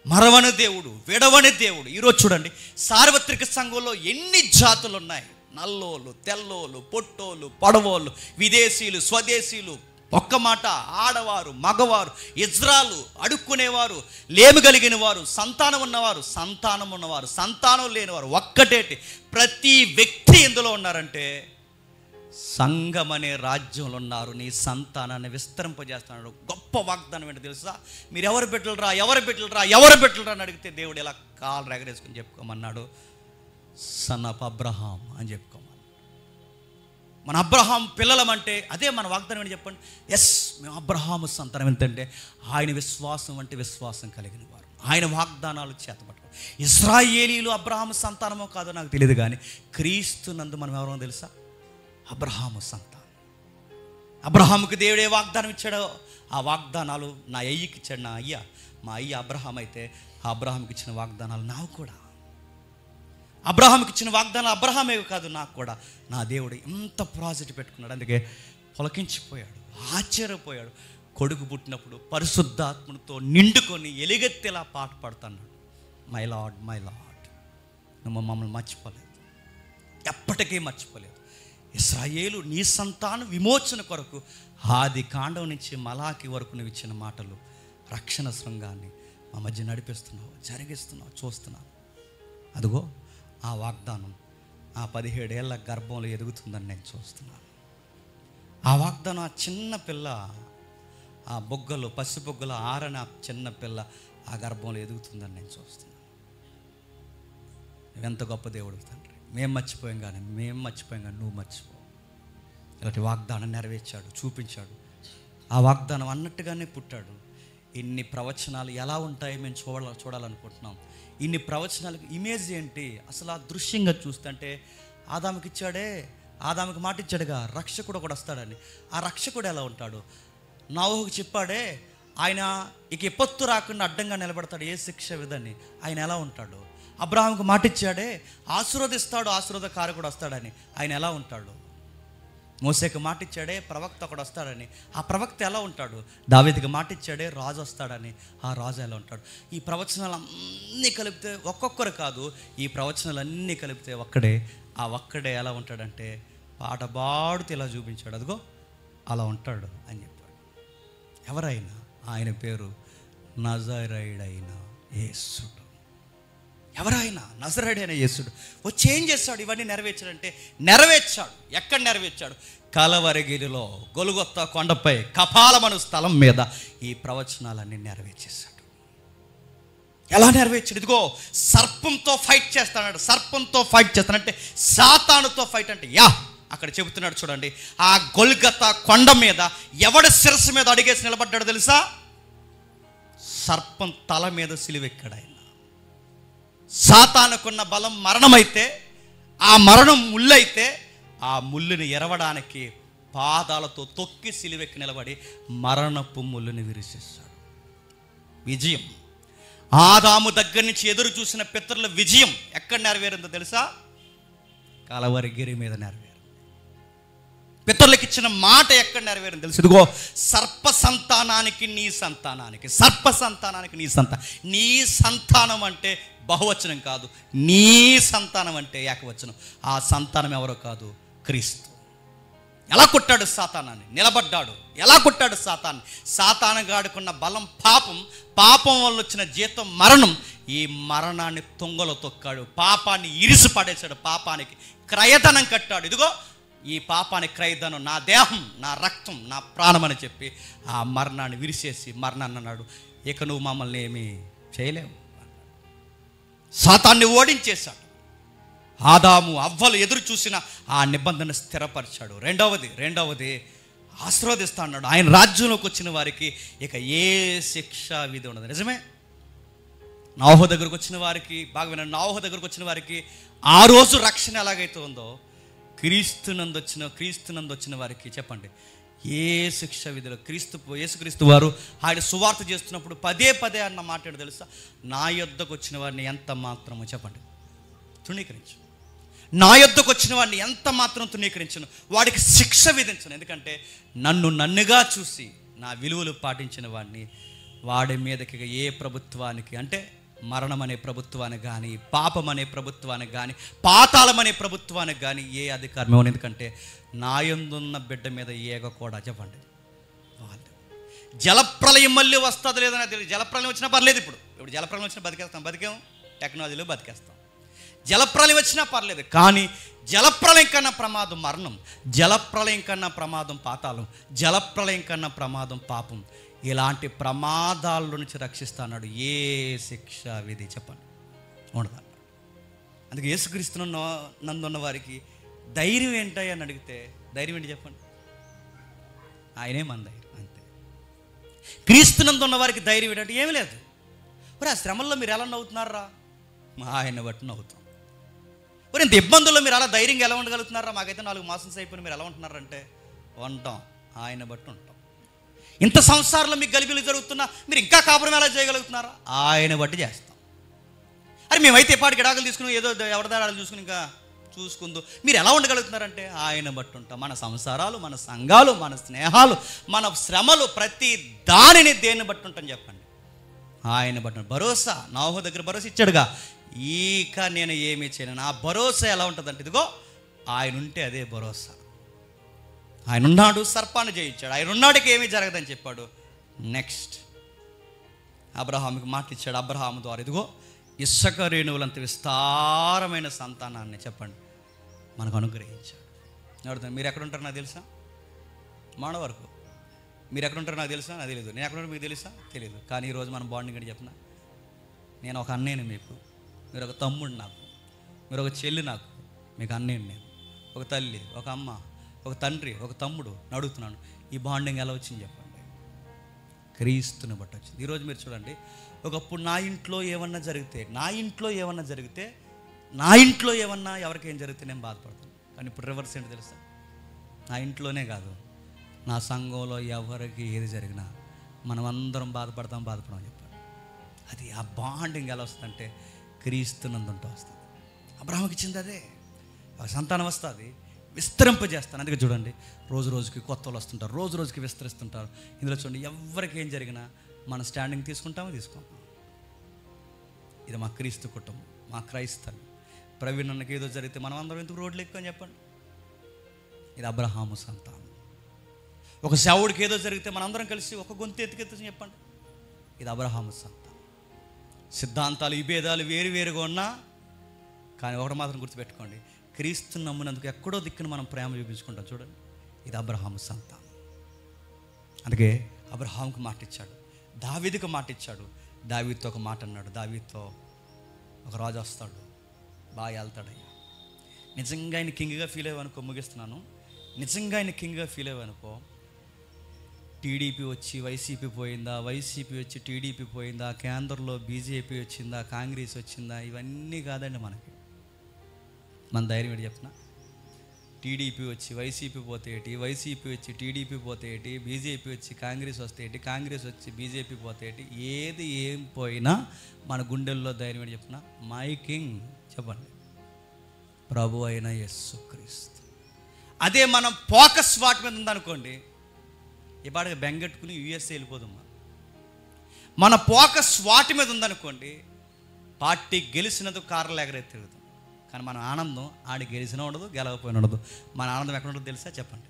Speaker 1: మరవని దేవుడు, విడవని దేవుడు. ఈరోజు చూడండి, సార్వత్రిక సంఘంలో ఎన్ని జాతులు ఉన్నాయి. నల్లోళ్ళు, తెల్లోళ్ళు, పొట్టోళ్ళు, పొడవోళ్ళు, విదేశీయులు, స్వదేశీయులు, ఒక్క మాట ఆడవారు, మగవారు, ఇజ్రాలు, అడుక్కునేవారు, లేమి కలిగిన వారు, సంతానం ఉన్నవారు, సంతానం లేనివారు, ఒక్కటేటి ప్రతి వ్యక్తి ఎందులో ఉన్నారంటే సంఘం అనే రాజ్యంలో ఉన్నారు, నీ సంతానాన్ని విస్తరింపజేస్తున్నాడు. గొప్ప వాగ్దానం ఏంటో తెలుసా? మీరు ఎవరు బిడ్డలరా, ఎవరు బిడ్డలరా, ఎవరు బిడ్డలరా అని అడిగితే దేవుడు ఇలా కాలు రెగరేసుకుని చెప్పుకోమన్నాడు, సన్ ఆఫ్ అబ్రహాం అని చెప్పుకోమన్నాడు. మన అబ్రహాం పిల్లలమంటే అదే మన వాగ్దానం ఏంటి చెప్పండి? ఎస్, మేము అబ్రహాము సంతానం. ఎంతంటే ఆయన విశ్వాసం అంటే విశ్వాసం కలిగిన వారు, ఆయన వాగ్దానాలు చేతపట్టారు. ఇశ్రాయేలీలు అబ్రహాము సంతానమో కాదో నాకు తెలియదు, కానీ క్రీస్తు నందు మనం ఎవరో తెలుసా? అబ్రహాము సంతానం. అబ్రహాముకి దేవుడే వాగ్దానం ఇచ్చాడో ఆ వాగ్దానాలు నా అయ్యకి ఇచ్చాడు. నా అయ్య, మా అయ్య అబ్రహాం అయితే ఆ అబ్రహాంకి ఇచ్చిన వాగ్దానాలు నాకు కూడా, అబ్రహాంకి ఇచ్చిన వాగ్దానాలు అబ్రహామే కాదు నాకు కూడా నా దేవుడు ఎంత ప్రాజెక్ట్ పెట్టుకున్నాడు. అందుకే పొలకించిపోయాడు, ఆశ్చర్యపోయాడు. కొడుకు పుట్టినప్పుడు పరిశుద్ధాత్మతో నిండుకొని ఎలుగెత్తేలా పాట పాడుతున్నాడు. మై లార్డ్, మై లార్డ్, నువ్వు మమ్మల్ని మర్చిపోలేదు, ఎప్పటికీ మర్చిపోలేదు. ఇశ్రాయేలు నీ సంతానం విమోచన కొరకు ఆది కాండం నుంచి మలాకి వరకు నువ్వు ఇచ్చిన మాటలు రక్షణ శృంగాన్ని మా మధ్య నడిపిస్తున్నావు, జరిగిస్తున్నావు, చూస్తున్నావు. అదిగో ఆ వాగ్దానం ఆ 17 ఏళ్ల గర్భంలో ఎదుగుతుందని నేను చూస్తున్నాను. ఆ వాగ్దానం ఆ చిన్న పిల్ల, ఆ బొగ్గలు, పసి బొగ్గలు ఆరని ఆ చిన్న పిల్ల ఆ గర్భంలో ఎదుగుతుందని నేను చూస్తున్నాను. నువ్వెంత గొప్ప దేవుడు తండ్రి. మేము మర్చిపోయాం కానీ నువ్వు మర్చిపో. ఇలాంటి వాగ్దానం నెరవేర్చాడు, చూపించాడు. ఆ వాగ్దానం అన్నట్టుగానే పుట్టాడు. ఇన్ని ప్రవచనాలు ఎలా ఉంటాయో మేము చూడాలనుకుంటున్నాం. ఇన్ని ప్రవచనాలకు ఇమేజ్ ఏంటి అసలు? ఆ దృశ్యంగా చూస్తుంటే ఆదాముకి ఇచ్చాడే, ఆదాముకి మాట ఇచ్చాడుగా రక్షకుడు ఒకడు వస్తాడని. ఆ రక్షకుడు ఎలా ఉంటాడు? నోవహుకు చెప్పాడే ఆయన ఇక ఎప్పొత్తు రాకుండా అడ్డంగా నిలబడతాడు, ఏ శిక్ష విధని. ఆయన ఎలా ఉంటాడు? అబ్రహాముకు మాట ఇచ్చాడే ఆశీర్వదిస్తాడు, ఆశీర్వాదకారకుడు వస్తాడని. ఆయన ఎలా ఉంటాడు? మోసేకి మాట ఇచ్చాడే ప్రవక్త ఒకడు వస్తాడని. ఆ ప్రవక్త ఎలా ఉంటాడు? దావీదుకి మాట ఇచ్చాడే రాజు వస్తాడని. ఆ రాజు ఎలా ఉంటాడు? ఈ ప్రవచనాలు అన్నీ కలిపితే ఒక్కొక్కరు కాదు, ఈ ప్రవచనాలు అన్నీ కలిపితే ఒక్కడే. ఆ ఒక్కడే ఎలా ఉంటాడంటే పాట పాడుతూ ఇలా చూపించాడు, అదిగో అలా ఉంటాడు అని చెప్పాడు. ఎవరైనా ఆయన పేరు నజరేయుడైన యేసుడు. ఎవరైనా నజరేయుడైన యేసుడు వచ్చి ఏం చేస్తాడు? ఇవన్నీ నెరవేర్చాడంటే నెరవేర్చాడు. ఎక్కడ నెరవేర్చాడు? కలవరగిరిలో గొలుగొత్తా కొండపై కపాలమను స్థలం మీద ఈ ప్రవచనాలన్నీ నెరవేర్చేశాడు. ఎలా నెరవేర్చాడు? ఇదిగో సర్పంతో ఫైట్ చేస్తాడు. సర్పంతో ఫైట్ చేస్తానంటే సాతానుతో ఫైట్ అంటే అక్కడ చెబుతున్నాడు చూడండి. ఆ గొల్గొతా కొండ మీద ఎవడి శిరస్సు మీద అడిగేసి నిలబడ్డాడు తెలుసా? సర్పం తల మీద సిలువెక్కాడు ఆయన. సాతానుకున్న బలం మరణమైతే, ఆ మరణం ముళ్ళైతే, ఆ ముళ్ళుని ఎరవడానికి పాదాలతో తొక్కి సిలువెక్కి నిలబడి మరణపు ముళ్ళుని విరిచేస్తాడు. విజయం. ఆదాము దగ్గర నుంచి ఎదురు చూసిన పితరుల విజయం ఎక్కడ నెరవేరిందో తెలుసా? కలవరగిరి మీద నెరవేరు. పితరులకు ఇచ్చిన మాట ఎక్కడ నెరవేరింది తెలుసు? ఇదిగో సర్ప సంతానానికి నీ సంతానానికి, సర్ప సంతానానికి నీ సంతానం. నీ సంతానం అంటే బహువచనం కాదు, నీ సంతానం అంటే ఏకవచనం. ఆ సంతానం ఎవరో కాదు, క్రీస్తు. ఎలా కొట్టాడు సాతానాన్ని? నిలబడ్డాడు. ఎలా కొట్టాడు సాతాన్ని? సాతానుగాడుకున్న బలం పాపం, పాపం వల్ల వచ్చిన జీతం మరణం. ఈ మరణాన్ని తొంగలో తొక్కాడు, పాపాన్ని ఇరిసి పడేశాడు, పాపానికి క్రయధనం కట్టాడు. ఇదిగో ఈ పాపానికి క్రయధనం నా దేహం, నా రక్తం, నా ప్రాణం అని చెప్పి ఆ మరణాన్ని విరిసేసి మరణాన్ని అన్నాడు, ఇక నువ్వు మమ్మల్ని ఏమీ చేయలేవు. సాతాన్ని ఓడించేశాడు. ఆదాము అవ్వలు ఎదురు చూసిన ఆ నిబంధన స్థిరపరిచాడు. రెండవది ఆశీర్వదిస్తా అన్నాడు. ఆయన రాజ్యంలోకి వచ్చిన వారికి ఇక ఏ శిక్షా విధి ఉండదు. నిజమే. నోవహు దగ్గరకు వచ్చిన వారికి, బాగా వినండి, నోవహు దగ్గరకు వచ్చిన వారికి ఆ రోజు రక్షణ ఎలాగైతే ఉందో క్రీస్తునందు వచ్చిన వారికి చెప్పండి ఏ శిక్ష విధిలో. యేసుక్రీస్తు వారు ఆయన సువార్త చేస్తున్నప్పుడు పదే అన్న మాట ఏంటో తెలుసా? నా యొద్దకు వచ్చిన వారిని ఎంత మాత్రమో చెప్పండి తృణీకరించు. నా యొద్దకు వచ్చిన వాడిని ఎంత మాత్రం తృణీకరించను, వాడికి శిక్ష విధించను. ఎందుకంటే నన్నుగా చూసి నా విలువలు పాటించిన వాడిని వాడి మీదకి ఏ ప్రభుత్వానికి, అంటే మరణం అనే ప్రభుత్వానికి కానీ, పాపం అనే ప్రభుత్వానికి కానీ, పాతాళం అనే ప్రభుత్వానికి కానీ ఏ అధికారం ఇవ్వను. ఎందుకంటే నా యందున్న బిడ్డ మీద ఏగ కూడా చెప్పండి వాళ్ళు. జలప్రలయం మళ్ళీ వస్తుంది లేదని తెలియదు. జలప్రలయం వచ్చినా పర్లేదు. ఇప్పుడు జలప్రలయం వచ్చినా బతికేం, టెక్నాలజీలో బతికేస్తాం. జలప్రలయం వచ్చినా పర్లేదు, కానీ జలప్రలయం కన్నా ప్రమాదం మరణం, జలప్రలయం కన్నా ప్రమాదం పాతాళం, జలప్రలయం కన్నా ప్రమాదం పాపం. ఇలాంటి ప్రమాదాల నుంచి రక్షిస్తాడు. ఏ శిక్ష విధి చెప్పండి ఉండదు. అందుకే యేసుక్రీస్తు నందున్న వారికి ధైర్యం ఏంటి అని అడిగితే ధైర్యం ఏంటి చెప్పండి? ఆయనే మన ధైర్యం, అంతే. క్రీస్తునందు ఉన్న వారికి ధైర్యం ఏంటంటే ఏమీ లేదు. మరి ఆ శ్రమల్లో మీరు ఎలా నవ్వుతున్నారా? ఆయన బట్టి నవ్వుతాం. మరి ఇంత ఇబ్బందుల్లో మీరు అలా ధైర్యంగా ఎలా ఉండగలుగుతున్నారా? మాకైతే 4 మాసం అయిపోయిన మీరు ఎలా ఉంటున్నారంటే ఉంటాం, ఆయన బట్టి ఉంటాం. ఇంత సంసారంలో మీకు గలిబిలు జరుగుతున్నా మీరు ఇంకా కాపురం ఎలా చేయగలుగుతున్నారా? ఆయన బట్టి చేస్తాం. అరే మేమైతే ఎప్పటికి గిడాకులు తీసుకుని ఏదో ఎవరిదారాలు చూసుకుని ఇంకా చూసుకుందో మీరు ఎలా ఉండగలుగుతున్నారంటే ఆయన బట్టి ఉంటాం. మన సంసారాలు, మన సంఘాలు, మన స్నేహాలు, మన శ్రమలు, ప్రతి దానిని దేన్ని బట్టి ఉంటాం చెప్పండి? ఆయన బట్టి. భరోసా, నోహు దగ్గర భరోసా ఇచ్చాడుగా, ఇక నేను ఏమీ చేయను. నా భరోసా ఎలా ఉంటుందంటే ఇదిగో ఆయన ఉంటే అదే భరోసా. ఆయన ఉన్నాడు, సర్పాన్ని జయించాడు. ఆయన ఉన్నాడుకి ఏమీ జరగదని చెప్పాడు. నెక్స్ట్ అబ్రహాముకి మాట ఇచ్చాడు. అబ్రహాము ద్వారా ఇదిగో ఇసుక రేణువులంత విస్తారమైన సంతానాన్ని చెప్పండి మనకు అనుగ్రహించాడు. అడుగుతాను, మీరు ఎక్కడ ఉంటారో నాకు తెలుసా? మాన వరకు మీరు ఎక్కడ ఉంటారో నాకు తెలుసా? నాకు తెలియదు. నేను ఎక్కడ ఉంటారో మీకు తెలుసా? తెలియదు. కానీ ఈరోజు మనం బాండింగ్ అని చెప్పిన, నేను ఒక అన్నయ్యని మీకు, మీరు ఒక తమ్ముడు నాకు, మీరు ఒక చెల్లి నాకు, మీకు అన్నయ్యని నేను, ఒక తల్లి, ఒక అమ్మ, ఒక తండ్రి, ఒక తమ్ముడు అడుగుతున్నాను. ఈ బాండింగ్ ఎలా వచ్చింది చెప్పండి? క్రీస్తుని బట్టి వచ్చింది. ఈరోజు మీరు చూడండి, ఒకప్పుడు నా ఇంట్లో ఏమన్నా ఎవరికేం జరిగితే నేను బాధపడతాను. కానీ ఇప్పుడు రివర్స్ ఏంటి తెలుసా? నా ఇంట్లోనే కాదు, నా సంఘంలో ఎవరికి ఏది జరిగినా మనం అందరం బాధపడతాం చెప్పాడు. అది ఆ బాండింగ్ ఎలా వస్తుందంటే క్రీస్తునందుంటూ వస్తుంది. అబ్రహాముకి ఇచ్చింది అదే. సంతానం వస్తుంది, విస్తరింపజేస్తాను. అందుకే చూడండి, రోజు రోజుకి కొత్త వాళ్ళు వస్తుంటారు, రోజు రోజుకి విస్తరిస్తుంటారు. ఇందులో చూడండి, ఎవరికి ఏం జరిగినా మనం స్టాండింగ్ తీసుకుంటాం. ఇది మా క్రీస్తు కుటుంబం, మా క్రైస్తవం. ప్రవీణ్ అన్నకి ఏదో జరిగితే మనం అందరం ఎందుకు రోడ్లు ఎక్కువ చెప్పండి? ఇది అబ్రహాము సంతానం. ఒక సేవకుడికి ఏదో జరిగితే మనందరం కలిసి ఒక గొంతు ఎత్తుకెత్తి చెప్పండి, ఇది అబ్రహాము సంతానం. సిద్ధాంతాలు, విభేదాలు వేరువేరుగా ఉన్నా కానీ ఒకటి మాత్రం గుర్తుపెట్టుకోండి, క్రీస్తుని నమ్మినందుకు ఎక్కడో దిక్కున మనం ప్రేమ చూపించుకుంటాం. చూడండి, ఇది అబ్రహాము సంతానం. అందుకే అబ్రహాముకు మాట ఇచ్చాడు, దావీదుకు మాట ఇచ్చాడు. దావీదుతో ఒక మాట అన్నాడు. దావీదుతో ఒక రాజు వస్తాడు, బాగా వెళ్తాడయ్యా. నిజంగా ఆయన కింగ్గా ఫీల్ అయ్యావనుకో, ముగిస్తున్నాను, నిజంగా ఆయన కింగ్గా ఫీల్ అయ్యావనుకో, టీడీపీ వచ్చి వైసీపీ పోయిందా, వైసీపీ వచ్చి టీడీపీ పోయిందా, కేంద్రంలో బీజేపీ వచ్చిందా, కాంగ్రెస్ వచ్చిందా, ఇవన్నీ కాదండి మనకి. మన ధైర్యం ఏంటి చెప్తున్నా? టీడీపీ వచ్చి వైసీపీ పోతే ఏంటి, వైసీపీ వచ్చి టీడీపీ పోతే ఏంటి, బీజేపీ వచ్చి కాంగ్రెస్ వస్తే ఏంటి, కాంగ్రెస్ వచ్చి బీజేపీ పోతే ఏంటి, ఏది ఏం పోయినా మన గుండెల్లో ధైర్యం ఏంటి చెప్తున్నా? మై కింగ్ చెప్పండి, ప్రభు అయిన యేసుక్రీస్తు. అదే మనం ఫోకస్ వాటి మీద ఉందనుకోండి, ఇప్పటికి బెంగెట్టుకుని యూఎస్ఏ వెళ్ళిపోదమ్మా. మన ఫోకస్ వాటి మీద ఉందనుకోండి, పార్టీ గెలిచినందుకు కార్లు ఎగరే తిరుగుతాం. కానీ మన ఆనందం ఆడి గెలిచినా ఉండదు, గెలవపోయిన ఉండదు. మన ఆనందం ఎక్కడ ఉండదు తెలుసా చెప్పండి?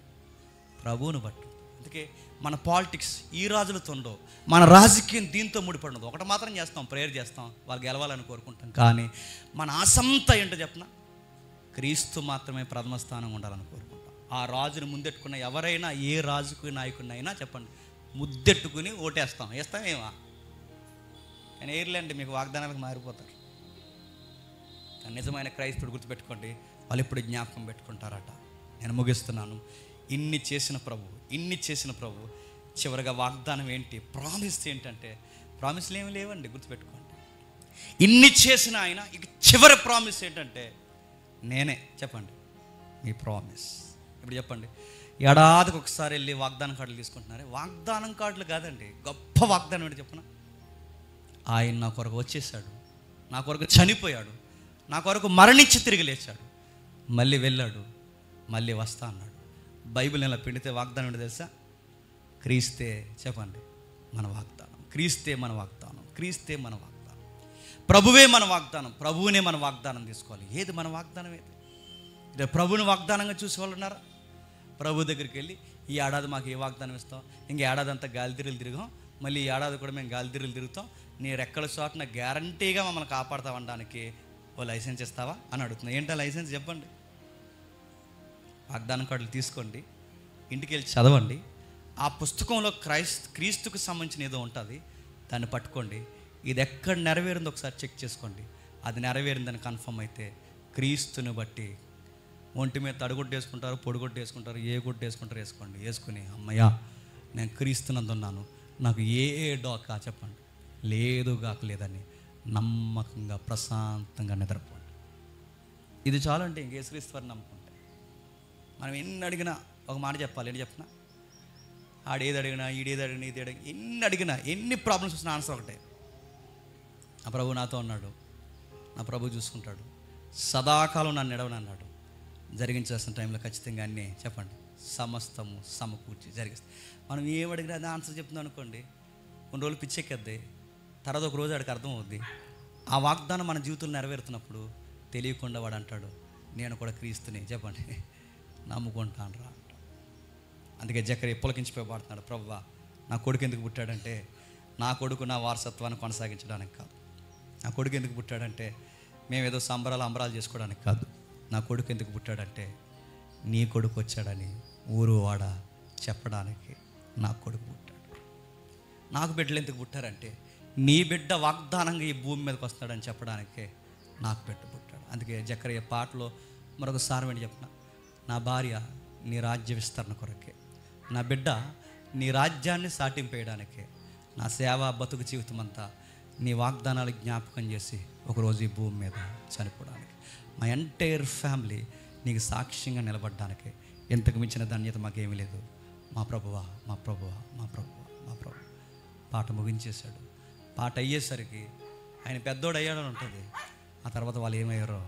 Speaker 1: ప్రభువుని బట్టి. అందుకే మన పాలిటిక్స్ ఈ రాజులతో ఉండవు, మన రాజకీయం దీంతో ముడిపడినదు. ఒకటి మాత్రం చేస్తాం, ప్రేయర్ చేస్తాం, వాళ్ళు గెలవాలని కోరుకుంటాం. కానీ మన ఆసంతా ఏంటో చెప్పిన, క్రీస్తు మాత్రమే ప్రథమ స్థానం ఉండాలని కోరుకుంటాం. ఆ రాజుని ముందెట్టుకున్న ఎవరైనా, ఏ రాజుకు నాయకుడిని అయినా చెప్పండి, ముద్దెట్టుకుని ఓటేస్తాం. వేస్తామేమా? కానీ ఎయిర్లాండ్ మీకు వాగ్దానాలకు మారిపోతారు. కానీ నిజమైన క్రైస్తవుడు గుర్తుపెట్టుకోండి, వాళ్ళు ఎప్పుడు జ్ఞాపకం పెట్టుకుంటారట. నేను ముగిస్తున్నాను. ఇన్ని చేసిన ప్రభు చివరిగా వాగ్దానం ఏంటి, ప్రామిస్ ఏంటంటే, ప్రామిస్లు ఏమి లేవండి, గుర్తుపెట్టుకోండి. ఇన్ని చేసిన ఆయన ఇక చివరి ప్రామిస్ ఏంటంటే నేనే. చెప్పండి మీ ప్రామిస్. ఇప్పుడు చెప్పండి, ఏడాదికి ఒకసారి వెళ్ళి వాగ్దానం కార్డులు తీసుకుంటున్నారే, వాగ్దానం కార్డులు కాదండి, గొప్ప వాగ్దానం ఏంటి చెప్పిన, ఆయన నా కొరకు వచ్చేసాడు, నా కొరకు చనిపోయాడు, నా కొరకు మరణించి తిరిగి లేచాడు, మళ్ళీ వెళ్ళాడు, మళ్ళీ వస్తా అన్నాడు. బైబిల్ ఇలా పిండితే వాగ్దానం ఏంటి తెలుసా? క్రీస్తే. చెప్పండి మన వాగ్దానం, క్రీస్తే మన వాగ్దానం, క్రీస్తే మన వాగ్దానం, ప్రభువే మన వాగ్దానం, ప్రభువునే మన వాగ్దానం తీసుకోవాలి. ఏది మన వాగ్దానం? ఏది? ఇదే ప్రభుని వాగ్దానంగా చూసే వాళ్ళు ఉన్నారా? ప్రభు దగ్గరికి వెళ్ళి, ఈ ఏడాది మాకు ఏ వాగ్దానం ఇస్తాం, ఇంక ఏడాది అంతా గాలిదిరులు తిరిగాం, మళ్ళీ ఈ ఏడాది కూడా మేము గాలిదిరులు తిరుగుతాం, నీ రెక్కల చోటన గ్యారంటీగా మమ్మల్ని కాపాడుతామనడానికి ఓ లైసెన్స్ ఇస్తావా అని అడుగుతున్నా. ఏంటా లైసెన్స్ చెప్పండి. వాగ్దానం కార్డులు తీసుకోండి, ఇంటికి వెళ్ళి చదవండి. ఆ పుస్తకంలో క్రీస్తుకు సంబంధించిన ఏదో ఉంటుంది, దాన్ని పట్టుకోండి. ఇది ఎక్కడ నెరవేరిందో ఒకసారి చెక్ చేసుకోండి. అది నెరవేరిందని కన్ఫర్మ్ అయితే క్రీస్తుని బట్టి ఒంటి మీద తడిగుడ్డు వేసుకుంటారు, పొడిగుడ్డు వేసుకుంటారు, ఏ గుడ్డు వేసుకుంటారు వేసుకోండి. వేసుకుని అమ్మయ్యా నేను క్రీస్తునందున్నాను, నాకు ఏ డోకా చెప్పండి లేదు లేదని నమ్మకంగా ప్రశాంతంగా నిద్రపోండి. ఇది చాలంటే ఇంక యేసుక్రీస్తుని నమ్ముకుంటే మనం ఎన్ని అడిగినా ఒక మాట చెప్పాలి. ఏంటి చెప్పినా, ఆడేది అడిగినా ఈడేది అడిగినా ఇది అడిగినా ఎన్ని అడిగినా ఎన్ని ప్రాబ్లమ్స్ వచ్చిన ఆన్సర్ ఒకటే, నా ప్రభు నాతో ఉన్నాడు, నా ప్రభు చూసుకుంటాడు, సదాకాలం నన్ను ఎడవనన్నాడు. జరిగించాల్సిన టైంలో ఖచ్చితంగా అన్నీ చెప్పండి సమస్తము సమకూర్చి జరిగిస్తాం. మనం ఏం అడిగినా అది ఆన్సర్ చెప్తున్నాం అనుకోండి, కొన్ని రోజులు పిచ్చెక్కేద్ది, తర్వాత ఒక రోజు వాడికి అర్థం అవుద్ది. ఆ వాగ్దానం మన జీవితంలో నెరవేరుతున్నప్పుడు తెలియకుండా వాడు అంటాడు, నేను కూడా క్రీస్తుని చెప్పండి నమ్ముకుంటాను రా అంటాడు. అందుకే జకర్యా పులకించిపోయి పాడుతున్నాడు, ప్రభువా నా కొడుకు ఎందుకు పుట్టాడంటే నా కొడుకు నా వారసత్వాన్ని కొనసాగించడానికి కాదు, నా కొడుకు ఎందుకు పుట్టాడంటే మేము ఏదో అంబరాలు చేసుకోవడానికి కాదు, నా కొడుకు ఎందుకు పుట్టాడంటే నీ కొడుకు వచ్చాడని ఊరు వాడ చెప్పడానికి నా కొడుకు పుట్టాడు. నాకు బిడ్డలు ఎందుకు పుట్టారంటే నీ బిడ్డ వాగ్దానంగా ఈ భూమి మీదకి వస్తాడని చెప్పడానికే నాకు బిడ్డ పుట్టాడు. అందుకే జకర్యా పాటలో మరొకసారి ఏంటి చెప్పిన, నా భార్య నీ రాజ్య విస్తరణ కొరకే, నా బిడ్డ నీ రాజ్యాన్ని సాటింపేయడానికే, నా సేవా బతుకు జీవితం అంతా నీ వాగ్దానాలు జ్ఞాపకం చేసి ఒకరోజు ఈ భూమి మీద చనిపోవడానికి, మా ఎంటైర్ ఫ్యామిలీ నీకు సాక్ష్యంగా నిలబడడానికి. ఎంతకు మించిన ధన్యత మాకేమీ లేదు. మా ప్రభువా మా ప్రభువా మా ప్రభువా మా ప్రభు. పాట ముగించేశాడు. పాట అయ్యేసరికి ఆయన పెద్దోడు అయ్యాడని ఉంటుంది. ఆ తర్వాత వాళ్ళు ఏమయ్యారో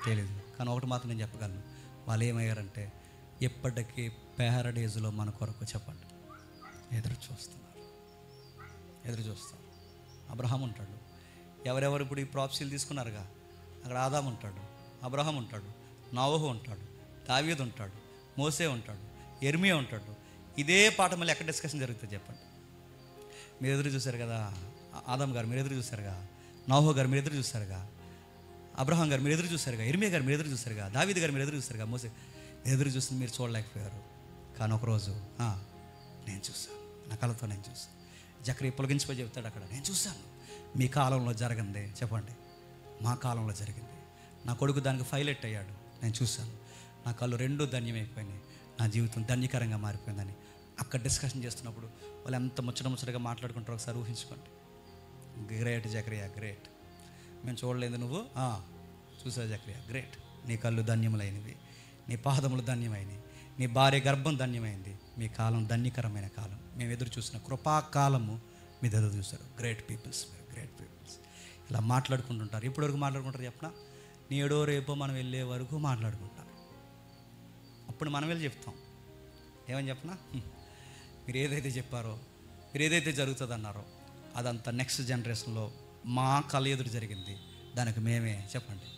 Speaker 1: తెలీదు. కానీ ఒకటి మాత్రం నేను చెప్పగలను, వాళ్ళు ఏమయ్యారంటే ఎప్పటికీ ప్యారడైజ్లో మన కొరకు చెప్పండి ఎదురు చూస్తారు. అబ్రహాం ఉంటాడు, ఎవరెవరు ఇప్పుడు ఈ ప్రాప్సీలు తీసుకున్నారుగా, అక్కడ ఆదాము ఉంటాడు, అబ్రహాం ఉంటాడు, నోవహు ఉంటాడు, దావీదు ఉంటాడు, మోసే ఉంటాడు, యెర్మీయా ఉంటాడు. ఇదే పాట మళ్ళీ ఎక్కడ డిస్కషన్ జరుగుతుంది చెప్పండి. మీరు ఎదురు చూశారు కదా, ఆదాము గారు మీరు ఎదురు చూశారుగా, నోవహు గారు మీరు ఎదురు చూశారుగా, అబ్రహాం గారు మీరు ఎదురు చూశారుగా, యెర్మీయా గారు మీరు ఎదురు చూశారుగా, దావీదు గారు మీరు ఎదురు చూశారుగా, మోసే ఎదురు చూసి మీరు చూడలేకపోయారు. కానీ ఒకరోజు నేను చూశాను, నా కళ్ళతో నేను చూశాను. జకర్యా పులకించిపోయి చెప్తాడు అక్కడ, నేను చూశాను. మీ కాలంలో జరగందే చెప్పండి, మా కాలంలో జరిగింది. నా కొడుకు దానికి పైలట్ అయ్యాడు, నేను చూశాను. నా కళ్ళు రెండూ ధన్యమైపోయినాయి, నా జీవితం ధన్యకరంగా మారిపోయిందని అక్కడ డిస్కషన్ చేస్తున్నప్పుడు వాళ్ళు ఎంత ముచ్చటగా మాట్లాడుకుంటారో ఒకసారి ఊహించుకోండి. గ్రేట్ జకర్యా గ్రేట్, మేము చూడలేదు, నువ్వు చూసావు జకర్యా గ్రేట్. నీ కళ్ళు ధన్యములైనవి, నీ పాదములు ధన్యమైనవి, నీ భార్య గర్భం ధన్యమైంది. మీ కాలం ధన్యకరమైన కాలం, మేము ఎదురు చూసిన కృపాకాలము మీరు ఎదురు చూశారు. గ్రేట్ పీపుల్స్, మీరు గ్రేట్ పీపుల్స్. ఇలా మాట్లాడుకుంటుంటారు. ఇప్పటివరకు మాట్లాడుకుంటారు చెప్పిన, నేడో రేపో మనం వెళ్ళే వరకు మాట్లాడుకుంటారు. అప్పుడు మనం వెళ్ళి చెప్తాం, ఏమని చెప్పినా, మీరు ఏదైతే చెప్పారో, మీరు ఏదైతే జరుగుతుంది అన్నారో అదంతా నెక్స్ట్ జనరేషన్లో మా కళ ఎదురు జరిగింది, దానికి మేమే చెప్పండి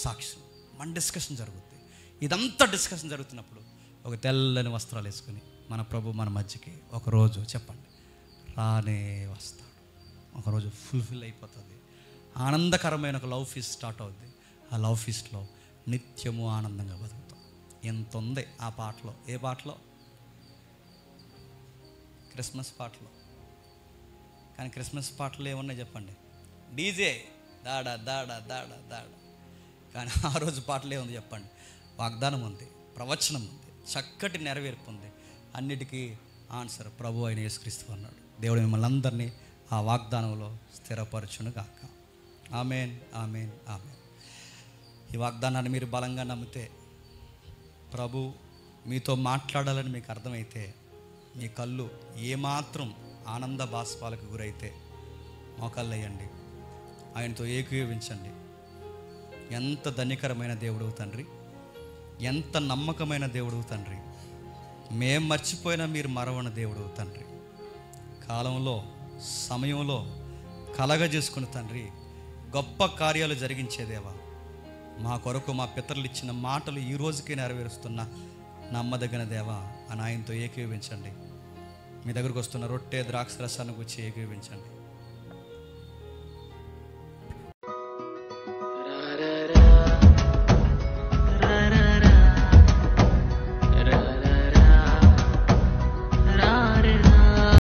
Speaker 1: సాక్ష్యం. మన డిస్కషన్ జరుగుతుంది. ఇదంతా డిస్కషన్ జరుగుతున్నప్పుడు ఒక తెల్లని వస్త్రాలు వేసుకుని మన ప్రభు మన మధ్యకి ఒకరోజు చెప్పండి రానే వస్తాడు. ఒకరోజు ఫుల్ఫిల్ అయిపోతుంది. ఆనందకరమైన ఒక లవ్ ఫీస్ట్ స్టార్ట్ అవుద్ది. ఆ లవ్ ఫీస్ట్లో నిత్యము ఆనందంగా బతుకుతాం. ఎంత ఉంది ఆ పాటలో. ఏ పాటలో? క్రిస్మస్ పాటలో. కానీ క్రిస్మస్ పాటలు ఏమన్నాయి చెప్పండి? డీజే దాడా దాడా దాడా దాడా. కానీ ఆ రోజు పాటలు ఏముంది చెప్పండి? వాగ్దానం ఉంది, ప్రవచనం ఉంది, చక్కటి నెరవేర్పు ఉంది. అన్నిటికీ ఆన్సర్ ప్రభు అయిన యేసుక్రీస్తు అన్నాడు. దేవుడు మిమ్మల్ని అందరినీ ఆ వాగ్దానంలో స్థిరపరచును గాక. ఆమేన్, ఆమేన్, ఆమేన్. ఈ వాగ్దానాన్ని మీరు బలంగా నమ్మితే, ప్రభు మీతో మాట్లాడాలని మీకు అర్థమైతే, మీ కళ్ళు ఏమాత్రం ఆనంద బాష్పాలకు గురైతే మోకాళ్ళయ్యండి, ఆయనతో ఏకీభవించండి. ఎంత ధన్యకరమైన దేవుడు తండ్రి, ఎంత నమ్మకమైన దేవుడు తండ్రి. మేం మర్చిపోయినా మీరు మరవని దేవుడు తండ్రి. కాలంలో సమయంలో కలగజేసుకుని తండ్రి గొప్ప కార్యాలు జరిగించేదేవా. మా కొరకు మా పితరులు ఇచ్చిన మాటలు ఈ రోజుకే నెరవేరుస్తున్న నమ్మదగిన దేవా అని ఆయనతో ఏకీభవించండి. మీ దగ్గరకు వస్తున్న రొట్టె ద్రాక్ష రసాన్ని గురించి ఏకీభవించండి.